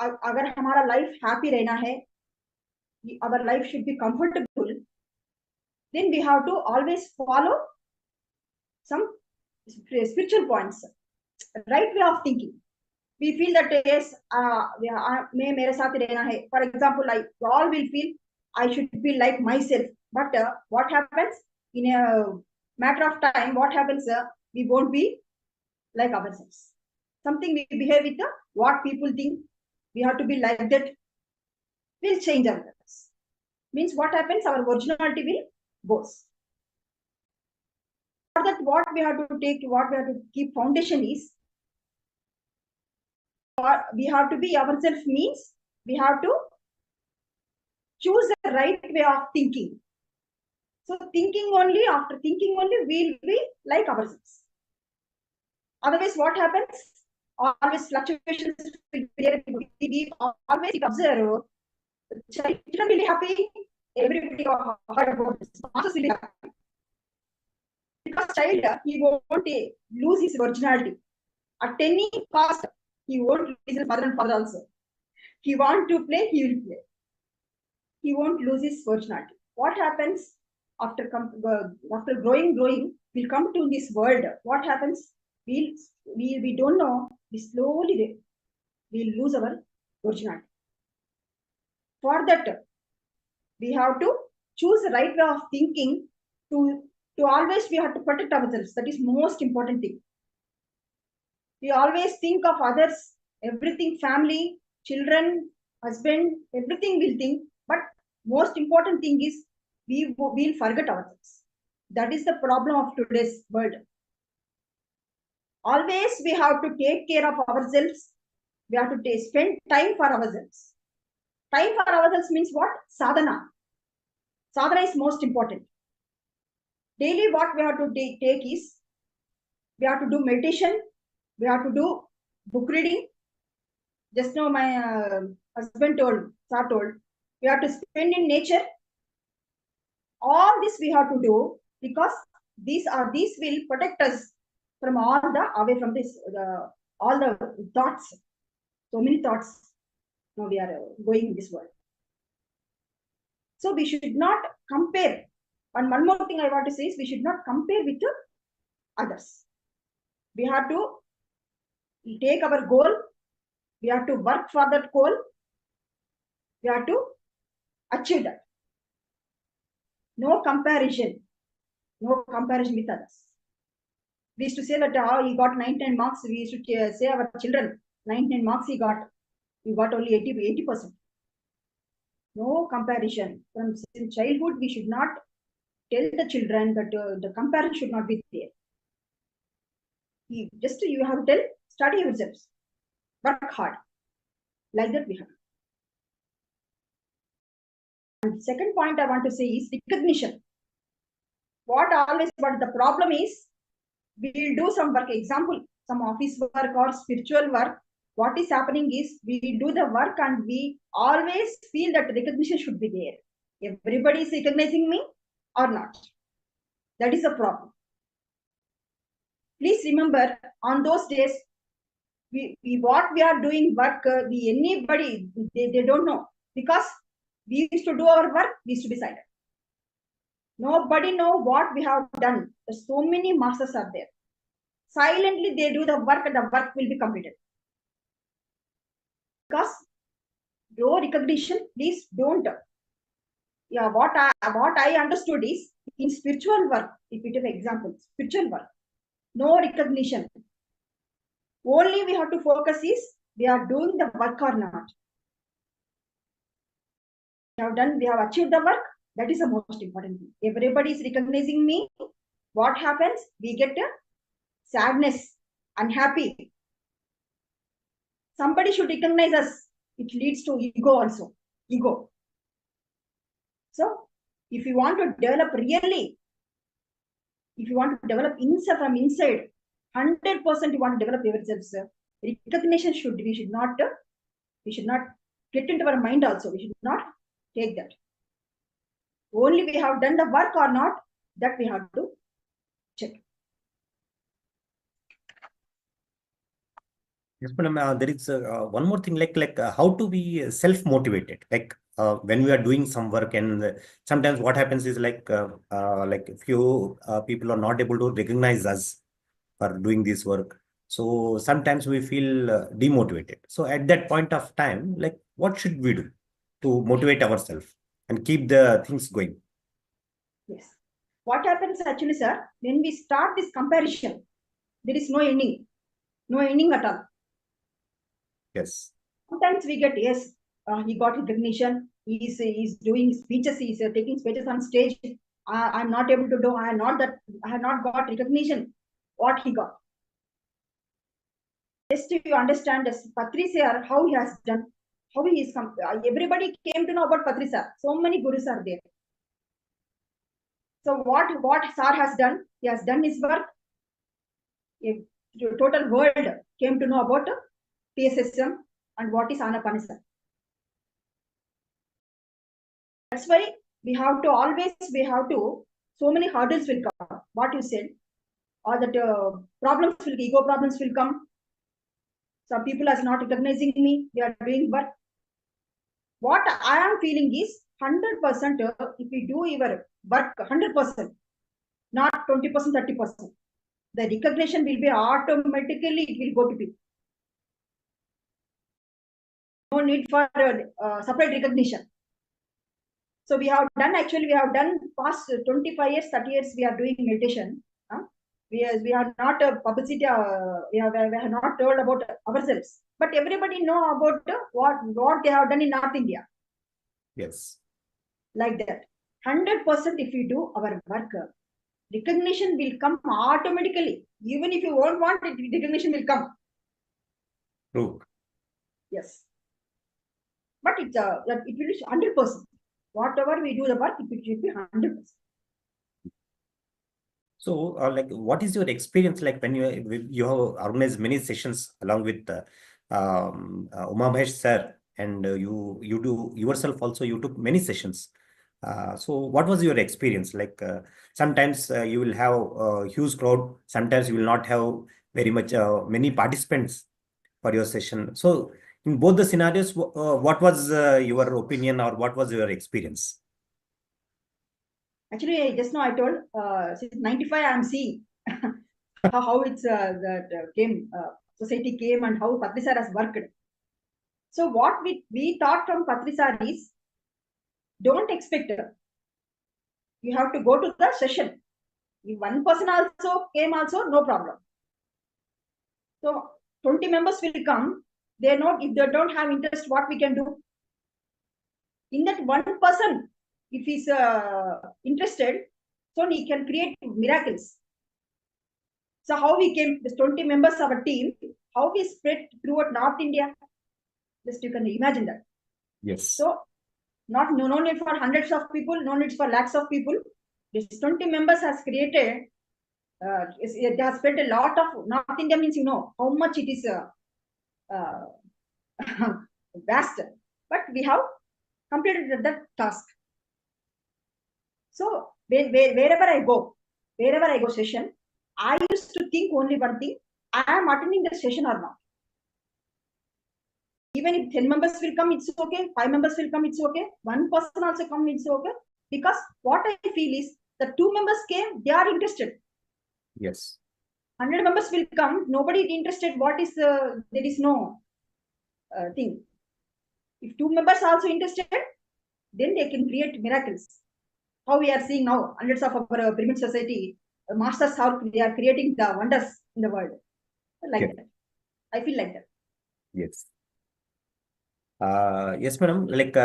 अगर हमारा life happy रहना है, our life should be comfortable, then we have to always follow some spiritual points, right way of thinking. We feel that yes, मैं मेरे साथ रहना है. For example, we all will feel I should be like myself. But what happens in a matter of time? What happens? We won't be like ourselves. Something we behave with what people think. We have to be like that. We'll change ourselves. Means what happens? Our originality will goes. For that, what we have to keep foundation is, we have to be ourselves, means we have to choose the right way of thinking. So after thinking only, we'll be like ourselves. Otherwise, what happens? Always fluctuations will be there. We always observe. Children will be happy. Everybody heard about this. Masters will be happy. Because child, he won't lose his originality. At any cost, he won't lose his mother and father also. He want to play, he will play. He won't lose his originality. What happens after growing, we'll come to this world. What happens? We don't know. We slowly we'll lose our originality. For that, we have to choose the right way of thinking. To always we have to protect ourselves. That is most important thing. We always think of others, everything, family, children, husband, everything we'll think. But most important thing is we'll forget ourselves. That is the problem of today's world. Always we have to take care of ourselves. We have to spend time for ourselves. Time for ourselves means what? Sadhana. Sadhana is most important. Daily what we have to take is, we have to do meditation. We have to do book reading. Just now my husband told, we have to spend in nature. All this we have to do because these will protect us from away from this, all the thoughts. So many thoughts now we are going in this world. So we should not compare. And one more thing I want to say is, we should not compare with others. We have to take our goal. We have to work for that goal. We have to achieve that. No comparison. No comparison with others. We used to say that he got 99 marks. We used to say our children, 99 marks he got. You got only 80%. No comparison. From childhood, we should not tell the children that the comparison should not be there. You have to tell, study yourselves, work hard. Like that we have. And second point I want to say is recognition. What the problem is, we will do some work, example, some office work or spiritual work. What is happening is, we do the work and we always feel that recognition should be there. Everybody is recognizing me or not. That is the problem. Please remember, on those days, what we are doing work, anybody, they don't know. Because we used to do our work, we used to be silent. Nobody know what we have done. There's so many masters are there. Silently they do the work and the work will be completed. Because no recognition, please don't. Yeah, what I understood is, in spiritual work, if we take an example, spiritual work, no recognition. Only we have to focus is, we are doing the work or not. We have achieved the work. That is the most important thing. Everybody is recognizing me. What happens? We get a sadness, unhappy. Somebody should recognize us. It leads to ego also. Ego. So, if you want to develop really, if you want to develop inside from inside, 100% you want to develop yourselves. Recognition we should not get into our mind also. We should not take that. Only we have done the work or not, that we have to check. Yes, madam. There is one more thing, how to be self-motivated. When we are doing some work, and sometimes what happens is few people are not able to recognize us for doing this work. So sometimes we feel demotivated. So at that point of time, what should we do to motivate ourselves and keep the things going? Yes. What happens actually, sir, when we start this comparison, there is no ending. No ending at all. Yes. Sometimes we get, yes, he got recognition. He's doing speeches. He's taking speeches on stage. I'm not able to do. I have not got recognition. What he got. Just to understand this, Patri sir, how he has done, how he is come. Everybody came to know about Patri sir. So many gurus are there. So what sir has done? He has done his work. The total world came to know about PSSM and what is Ana-Pana-Sati. That's why we have to so many hurdles will come. What you said, or that ego problems will come. Some people are not recognizing me. They are doing work. What I am feeling is 100%. If we do your work 100%, not 20%, 30%, the recognition will be automatically. It will go to people. No need for separate recognition. So we have done past 25 years, 30 years. We are doing meditation. We are not publicity. We have not told about ourselves, but everybody know about what they have done in North India. Yes. Like that, 100%. If we do our work, recognition will come automatically. Even if you won't want it, recognition will come. True. Yes. But it will be 100%. Whatever we do the work, it should be 100%. So, what is your experience when you have organized many sessions along with Mahesh sir, and you do yourself also, you took many sessions. So what was your experience? Sometimes you will have a huge crowd, sometimes you will not have very much many participants for your session. So in both the scenarios, what was your opinion, or what was your experience? Actually, just now I told, since 95 I am seeing how it's society came and how Patri sir has worked. So what we thought from Patri sir is, don't expect. You have to go to the session. If one person also came also, no problem. So 20 members will come. They know, if they don't have interest, what we can do. In that one person, if he's interested, so he can create miracles. So how we came, the 20 members of our team, how we spread throughout North India. Just you can imagine that. Yes. So no need for hundreds of people, no need for lakhs of people. This 20 members has created, it has spread a lot of North India, means how much it is vast. But we have completed that task. So wherever I go session, I used to think only one thing: I am attending the session or not. Even if 10 members will come, it's okay. 5 members will come, it's okay. One person also come, it's okay. Because what I feel is the 2 members came, they are interested. Yes. 100 members will come, nobody is interested. What is there is no thing. If 2 members are also interested, then they can create miracles. How we are seeing now, hundreds of our pyramid society masters, how they are creating the wonders in the world. Like Yes. that. I feel like that. Yes. Yes, madam. Like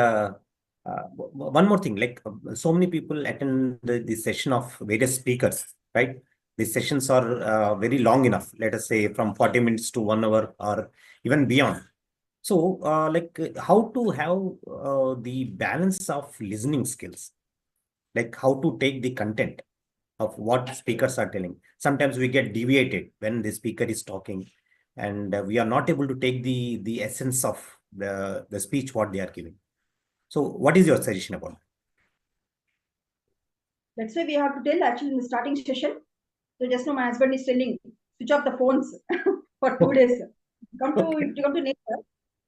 one more thing, like so many people attend the session of various speakers, right? These sessions are very long enough. Let us say from 40 minutes to 1 hour or even beyond. So, how to have the balance of listening skills, like how to take the content of what speakers are telling. Sometimes we get deviated when the speaker is talking, and we are not able to take the essence of the speech what they are giving. So, what is your suggestion about it? That's why we have to tell actually in the starting session. So just now my husband is telling, switch off the phones for 2 days. Come to nature.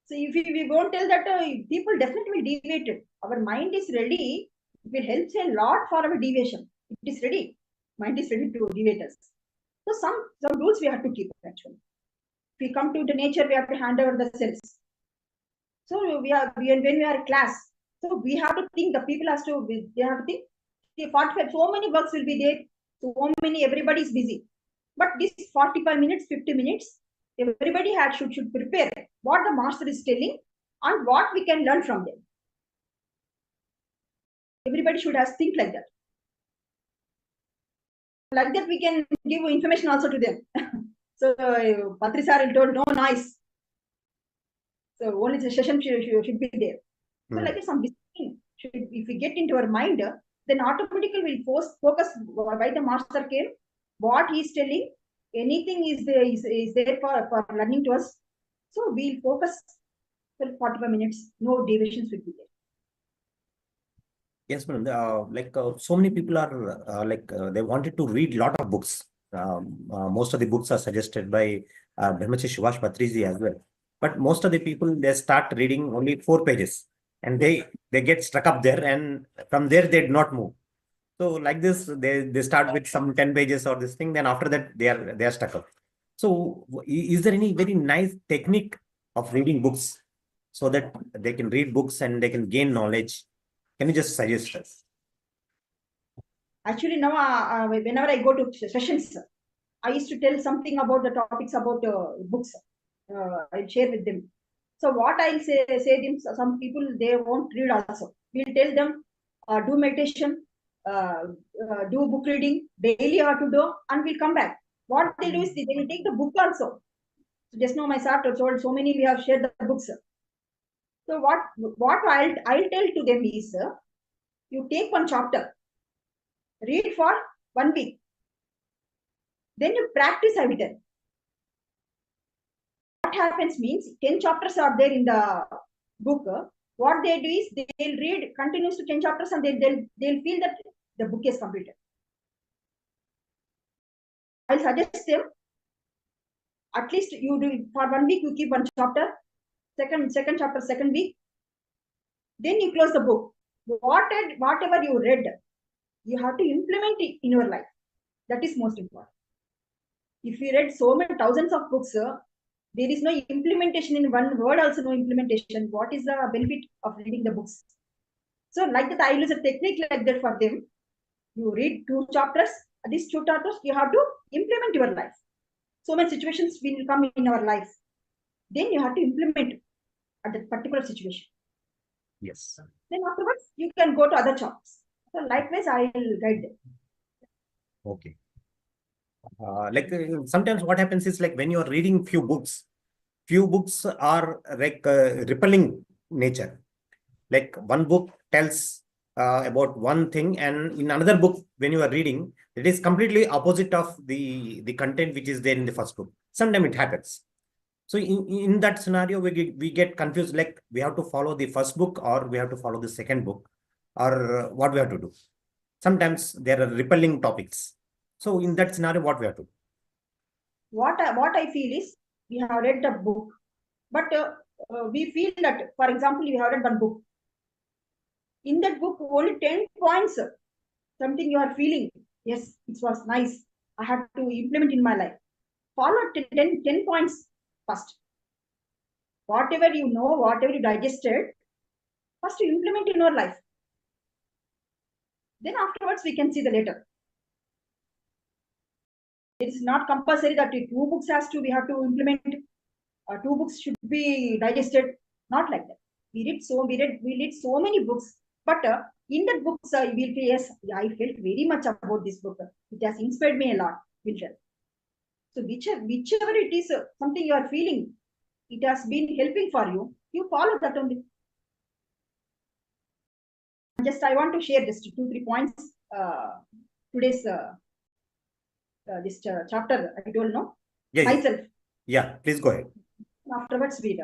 So if we won't tell that, people definitely will deviate it. Our mind is ready. It will help a lot for our deviation. It is ready. Mind is ready to deviate us. So some rules we have to keep actually. If we come to the nature, we have to hand over the cells. So when we are class, so we have to think, the people has to, they have to think, 45, so many works will be there. So many, everybody is busy. But this 45 minutes, 50 minutes, everybody should prepare what the master is telling and what we can learn from them. Everybody should have think like that. Like that we can give information also to them. So Patri sir told no noise. So only the session should be there. So like some discipline, if we get into our mind, then automatically we'll focus why the master came, what he is telling, anything is there for learning to us. So we'll focus for 45 minutes, no deviations will be there. Yes, madam. So many people are they wanted to read a lot of books. Most of the books are suggested by Brahmarshi Subhash Patriji as well. But most of the people, they start reading only 4 pages, and they get stuck up there, and from there they do not move. So like this, they start with some 10 pages or this thing. Then after that, they are stuck up. So is there any very nice technique of reading books so that they can read books and they can gain knowledge? Can you just suggest us? Actually, now whenever I go to sessions, I used to tell something about the topics about books. I'll share with them. So what I'll say them, some people they won't read also. We'll tell them do meditation, do book reading daily or to do, and we'll come back. What they do is they will take the book also. So just now my sir told so many we have shared the books. So what I'll tell to them is you take one chapter, read for 1 week, then you practice evidence. What happens means 10 chapters are there in the book. What they do is they'll read continues to 10 chapters and they'll feel that the book is completed. I'll suggest them at least you do for 1 week, you keep one chapter, second chapter, second week, then you close the book. Whatever you read, you have to implement it in your life. That is most important. If you read so many thousands of books, there is no implementation in one word, also no implementation. What is the benefit of reading the books? So like that, I use a technique like that for them. You read 2 chapters, these 2 chapters, you have to implement your life. So many situations will come in our life. Then you have to implement at that particular situation. Yes. Then afterwards, you can go to other chapters. So likewise, I will guide them. Okay. Sometimes what happens is like when you are reading few books are like repelling nature. Like one book tells about one thing, and in another book, when you are reading, it is completely opposite of the content which is there in the first book. Sometimes it happens. So in that scenario, we get confused, like we have to follow the first book or we have to follow the second book, or what we have to do. Sometimes there are repelling topics. So in that scenario, what we have to do? What I feel is, we have read the book, but we feel that, for example, we have read one book. In that book, only 10 points, something you are feeling, yes, it was nice, I have to implement in my life. Follow 10 points first. Whatever you know, whatever you digested, first you implement in your life. Then afterwards, we can see the later. It's not compulsory that 2 books we have to implement. 2 books should be digested. Not like that. We read so many books, but in that books, you will say, yes, I felt very much about this book. It has inspired me a lot. Will tell. So whichever it is, something you are feeling, it has been helping for you. You follow that only. Just I want to share just 2-3 points. Today's this chapter, I don't know myself. Yeah, please go ahead. Afterwards, we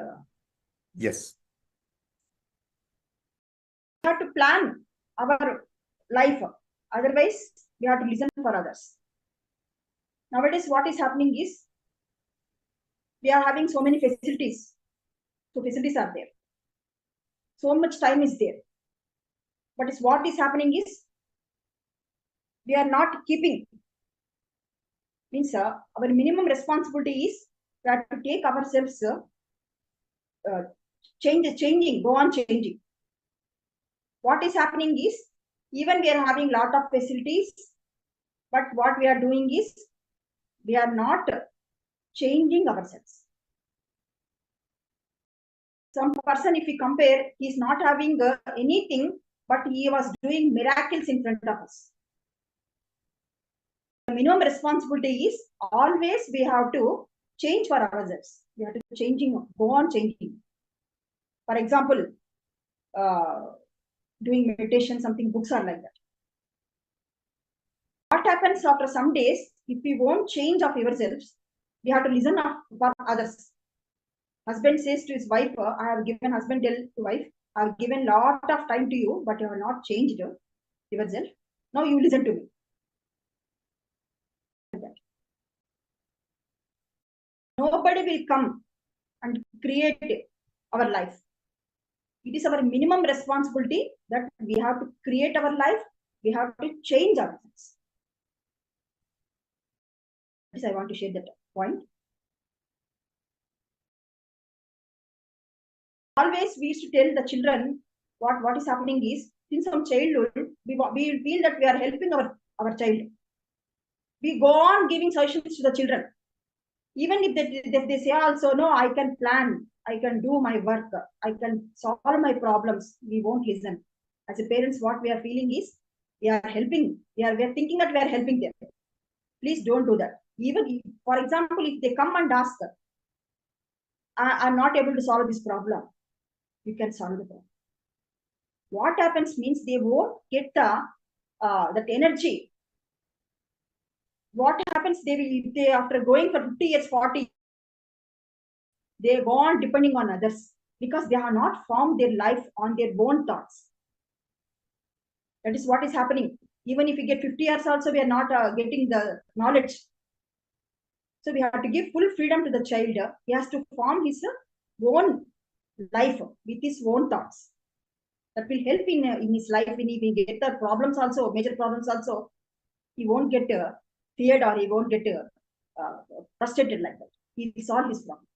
yes. We have to plan our life. Otherwise, we have to listen for others. Nowadays, what is happening is, we are having so many facilities. So facilities are there. So much time is there. But what is happening is, we are not keeping. Means our minimum responsibility is, we have to take ourselves changing, go on changing. What is happening is, even we are having lot of facilities, but what we are doing is, we are not changing ourselves. Some person, if we compare, he is not having anything, but he was doing miracles in front of us. The minimum responsibility is, always we have to change for ourselves. We have to go on changing. For example, doing meditation, something books are like that. What happens after some days, if we won't change of yourselves, we have to listen for others. Husband says to his wife, I have given, husband tell to wife, I have given lot of time to you, but you have not changed yourself. Now you listen to me. Nobody will come and create our life. It is our minimum responsibility that we have to create our life. We have to change ourselves. This I want to share that point. Always we used to tell the children, what is happening is, since from childhood, we feel that we are helping our child. We go on giving suggestions to the children. Even if they say also, no, I can plan, I can do my work, I can solve my problems, we won't listen. As a parents, what we are feeling is, we are helping, we are thinking that we are helping them. Please don't do that. Even if, for example, if they come and ask, I'm not able to solve this problem, you can solve the problem. What happens means, they won't get that energy. What happens, they after going for 50 years, 40, they go on depending on others, because they have not formed their life on their own thoughts. That is what is happening. Even if we get 50 years also, we are not getting the knowledge. So we have to give full freedom to the child. He has to form his own life with his own thoughts. That will help in his life. When he will get the problems also, major problems also, he won't get feared, or he won't get frustrated like that. He will solve his problem.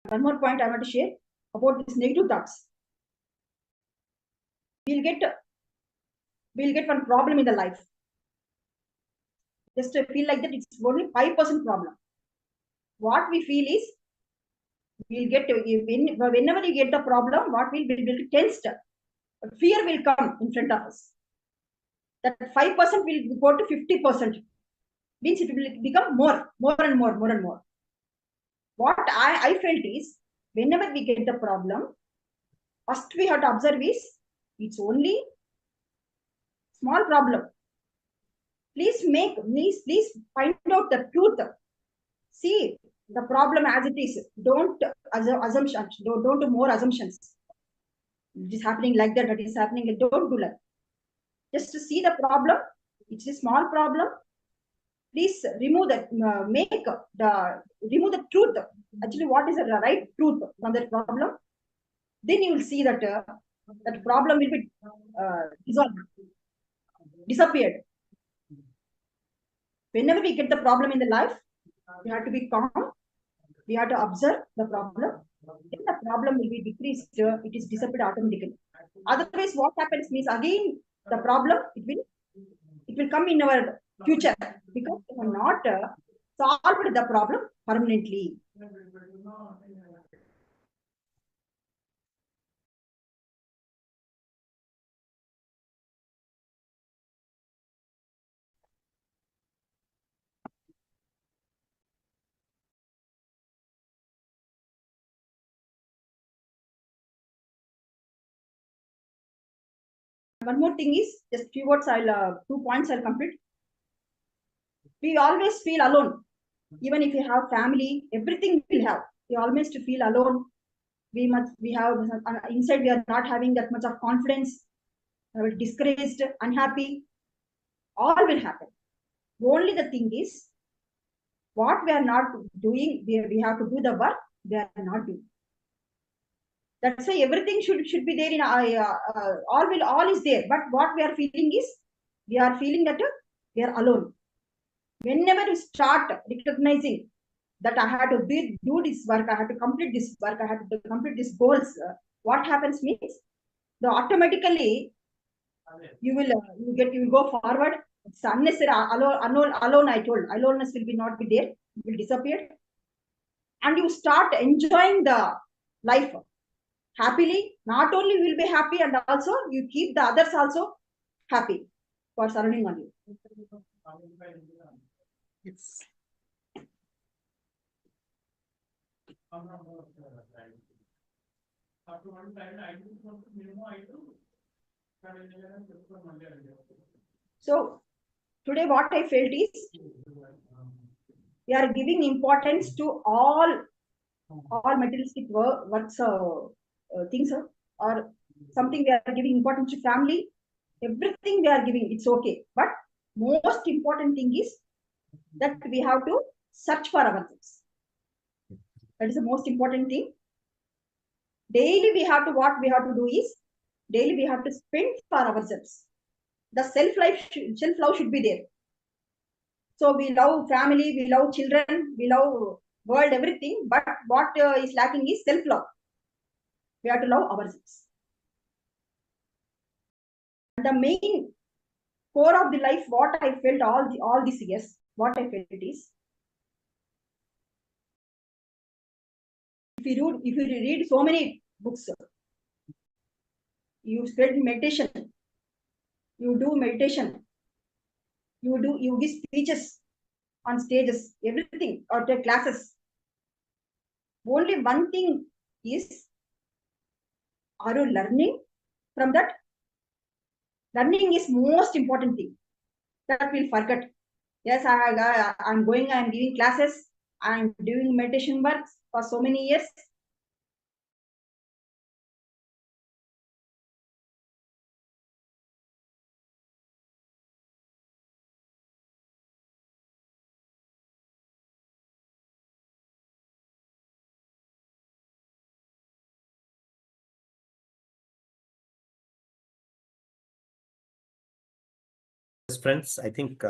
One more point I want to share about these negative thoughts. We'll get one problem in the life. Just to feel like that, it's only 5% problem. What we feel is, we'll get whenever you get the problem, what will be tensed. Fear will come in front of us. That 5% will go to 50%. Means it will become more and more. What I felt is, whenever we get the problem, first we have to observe is, it's only small problem. Please find out the truth. See the problem as it is. Don't assumptions. Don't do more assumptions. It is happening like that. That is happening. Don't do that. Just to see the problem. It's a small problem. Please remove that. Remove the truth. Actually, what is the right truth from that problem? Then you will see that that problem will be dissolved, disappeared. Whenever we get the problem in the life, we have to be calm. We have to observe the problem. Then the problem will be decreased. It is disappeared automatically. Otherwise, what happens means again the problem it will come in our future because we have not solved the problem permanently. One more thing is just few words. 2 points I'll complete. We always feel alone, even if you have family, everything will have. We always to feel alone. We have inside. We are not having that much of confidence. We are discouraged, unhappy. All will happen. Only the thing is, what we are not doing, we have to do the work. We are not doing. That's why everything should be there in all is there. But what we are feeling is we are feeling that we are alone. Whenever you start recognizing that I have to do this work, I have to complete this work, I have to complete these goals, what happens means the automatically you will go forward. It's unnecessary. Alone I told aloneness will not be there, it will disappear, and you start enjoying the life happily. Not only will be happy, and also you keep the others also happy for surrounding on you. Yes. So today what I felt is we are giving importance to all materialistic works, things, or something. We are giving importance to family. Everything we are giving, it's okay. But most important thing is that we have to search for ourselves. That is the most important thing. Daily we have to, what we have to do is, daily we have to spend for ourselves. The self-love should be there. So we love family, we love children, we love world, everything. But what is lacking is self-love. We have to love ourselves. And the main core of the life, what I felt all these years, what I felt is, if you read so many books, you spread meditation, you do meditation, you give speeches on stages, everything, or take classes. Only one thing is, are you learning from that? Learning is most important thing that we'll forget. Yes, I'm giving classes, I'm doing meditation works for so many years. Friends, I think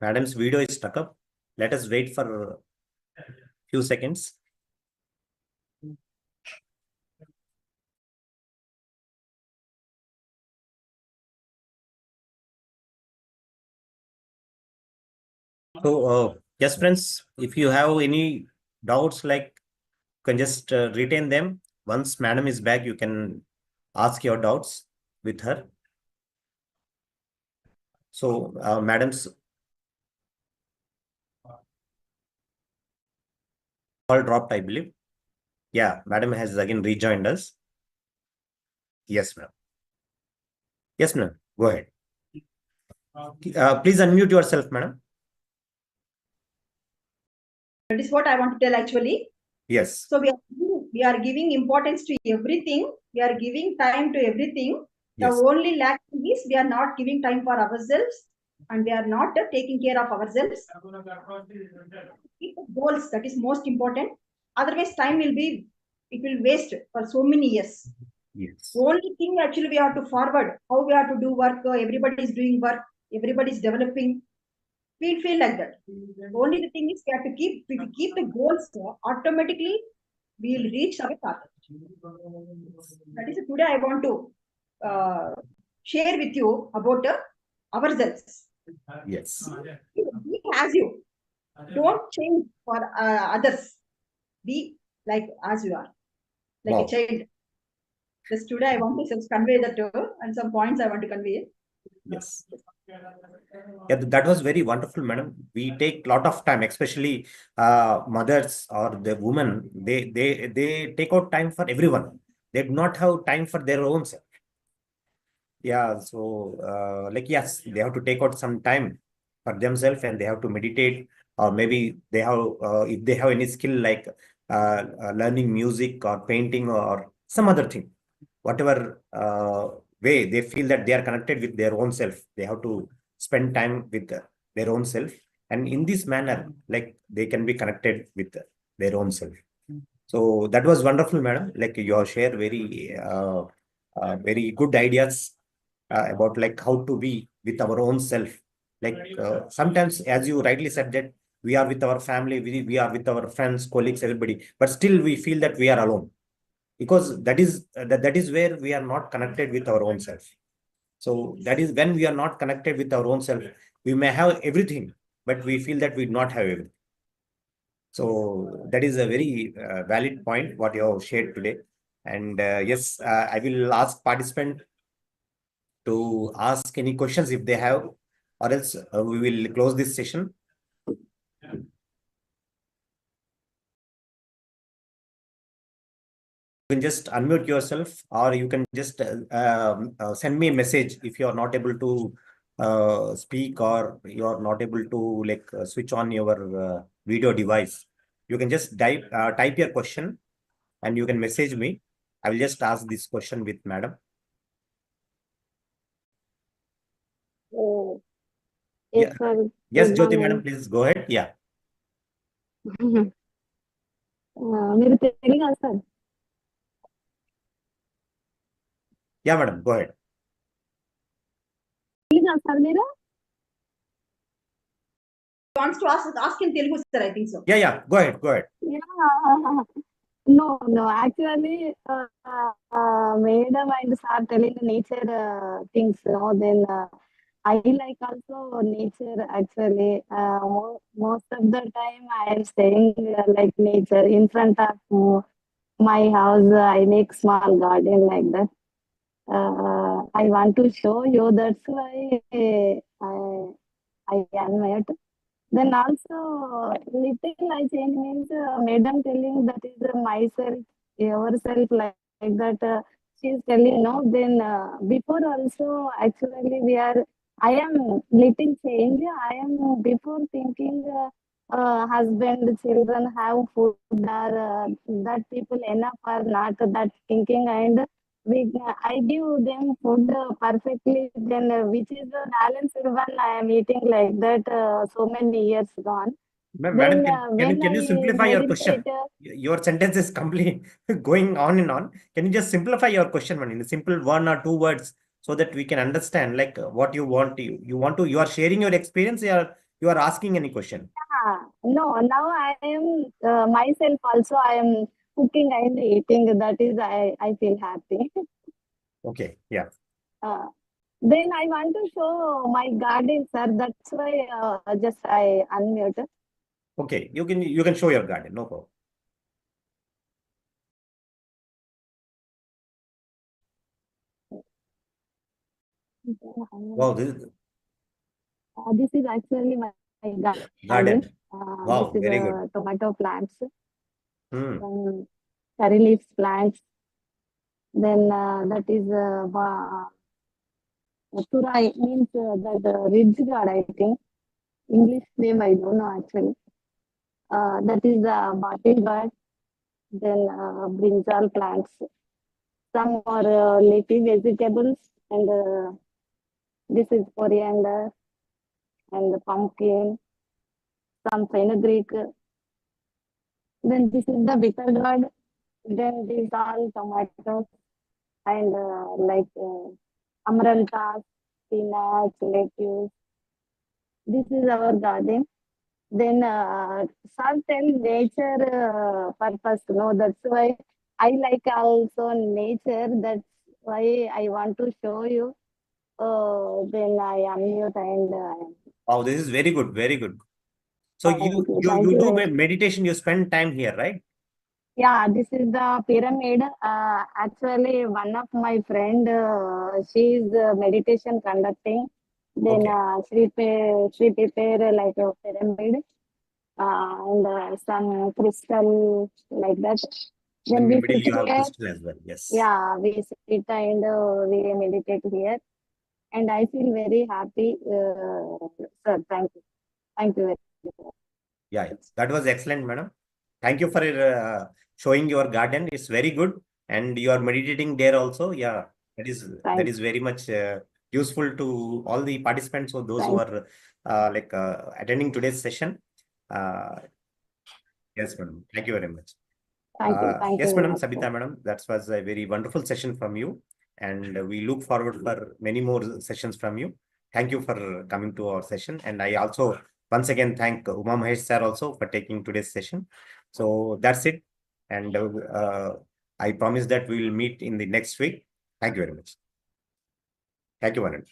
Madam's video is stuck up. Let us wait for a few seconds. So, yes, friends, if you have any doubts, like, you can just retain them. Once Madam is back, you can ask your doubts with her. So, Madam's all dropped, I believe. Yeah, Madam has again rejoined us. Yes, ma'am. Yes, ma'am. Go ahead. Please unmute yourself, Madam. That is what I want to tell actually. Yes. So we are giving importance to everything. We are giving time to everything. The Yes. only lack is we are not giving time for ourselves, and we are not taking care of ourselves. Keep the goals, that is most important. Otherwise, time will be, it will waste for so many years. Yes. Only thing actually we have to forward, how we have to do work. Everybody is doing work. Everybody is developing. We feel like that. Only the thing is we have to keep, if we keep the goals, automatically we will reach our target. That is today I want to share with you about ourselves. Yes. Be as you. Don't change for others. Be like as you are, like Wow. a child. Just today I want to just convey that and some points I want to convey. Yes. Yeah, that was very wonderful, madam. We take a lot of time, especially mothers or the women. They take out time for everyone. They do not have time for their own self. Yeah, so like yes, they have to take out some time for themselves and they have to meditate, or maybe they have if they have any skill like learning music or painting or some other thing, whatever way they feel that they are connected with their own self, they have to spend time with their own self, and in this manner, like they can be connected with their own self. So that was wonderful, madam. Like you have shared very good ideas about like how to be with our own self. Like sometimes, as you rightly said, that we are with our family, we are with our friends, colleagues, everybody, but still we feel that we are alone because that is where we are not connected with our own self. So that is when we are not connected with our own self, we may have everything, but we feel that we do not have everything. So that is a very valid point what you have shared today. And yes, I will ask participant to ask any questions if they have, or else we will close this session. You can just unmute yourself, or you can just send me a message if you are not able to speak, or you are not able to like switch on your video device. You can just type your question and you can message me. I will just ask this question with madam. Oh, Yeah. yes, sir. Yes, Good Jyoti madam, morning. please go ahead. Yeah. మీరు Telugu sir Yeah, madam, go ahead. Telugu sir మీరు Wants to ask in Telugu, sir, I think so. Yeah, go ahead, go ahead. No, actually, madam and sir telling nature things, then I like also nature actually. Most of the time I am staying like nature in front of my house. I make small garden like that. I want to show you, that's why I unmute. Then also little I change means madam telling that is myself, yourself like that. She's telling no. Then before also actually we are. I am little change. I am before thinking husband, children have food or that people enough or not, that thinking, and I give them food perfectly. Then which is the balanced one I am eating like that so many years gone. Madam, Then when can you I simplify your question? meditate, Your sentence is complete going on and on. Can you just simplify your question, man, in a simple one or two words so that we can understand like what you want to, you are sharing your experience, you are asking any question. no, now I am myself also. I am cooking and eating. That is, I feel happy. Okay, yeah. Then I want to show my garden, sir. That's why just I unmute. Okay, you can show your garden, no problem. Wow, This is actually my garden. garden. Wow, This is very good. tomato plants, Hmm. curry leaves plants. Then that is turai means that ridge guard, I think. English name I don't know actually. that is the bodyguard. Then brinjal plants. Some are leafy vegetables, and this is coriander and pumpkin, some fenugreek. Then this is the bitter gourd. Then these all tomatoes and like amaranthus, spinach, lettuce. This is our garden. Then certain nature purpose. No, that's why I like also nature. That's why I want to show you. Then I unmute and Oh, this is very good, very good. So thank you, you thank you. do meditation, you spend time here, right? Yeah, this is the pyramid. Actually, one of my friend, she is meditation conducting. Then she prepare like a pyramid and some crystal like that. In Then the we middle, sit you have here. crystal as well. Yes. Yeah, we sit and we meditate here. And I feel very happy. Sir, thank you very much. Yeah, that was excellent, madam. Thank you for showing your garden. It's very good, and you are meditating there also. Yeah, that is very much useful to all the participants or those who are attending today's session. Yes, madam. Thank you very much. Thank you. Thank Yes, you very madam, much, sir. Sabitha, madam. That was a very wonderful session from you, and we look forward for many more sessions from you. Thank you for coming to our session, and I also once again thank Uma Mahesh sir also for taking today's session. So that's it, and I promise that we will meet in the next week. Thank you very much. Thank you, madam.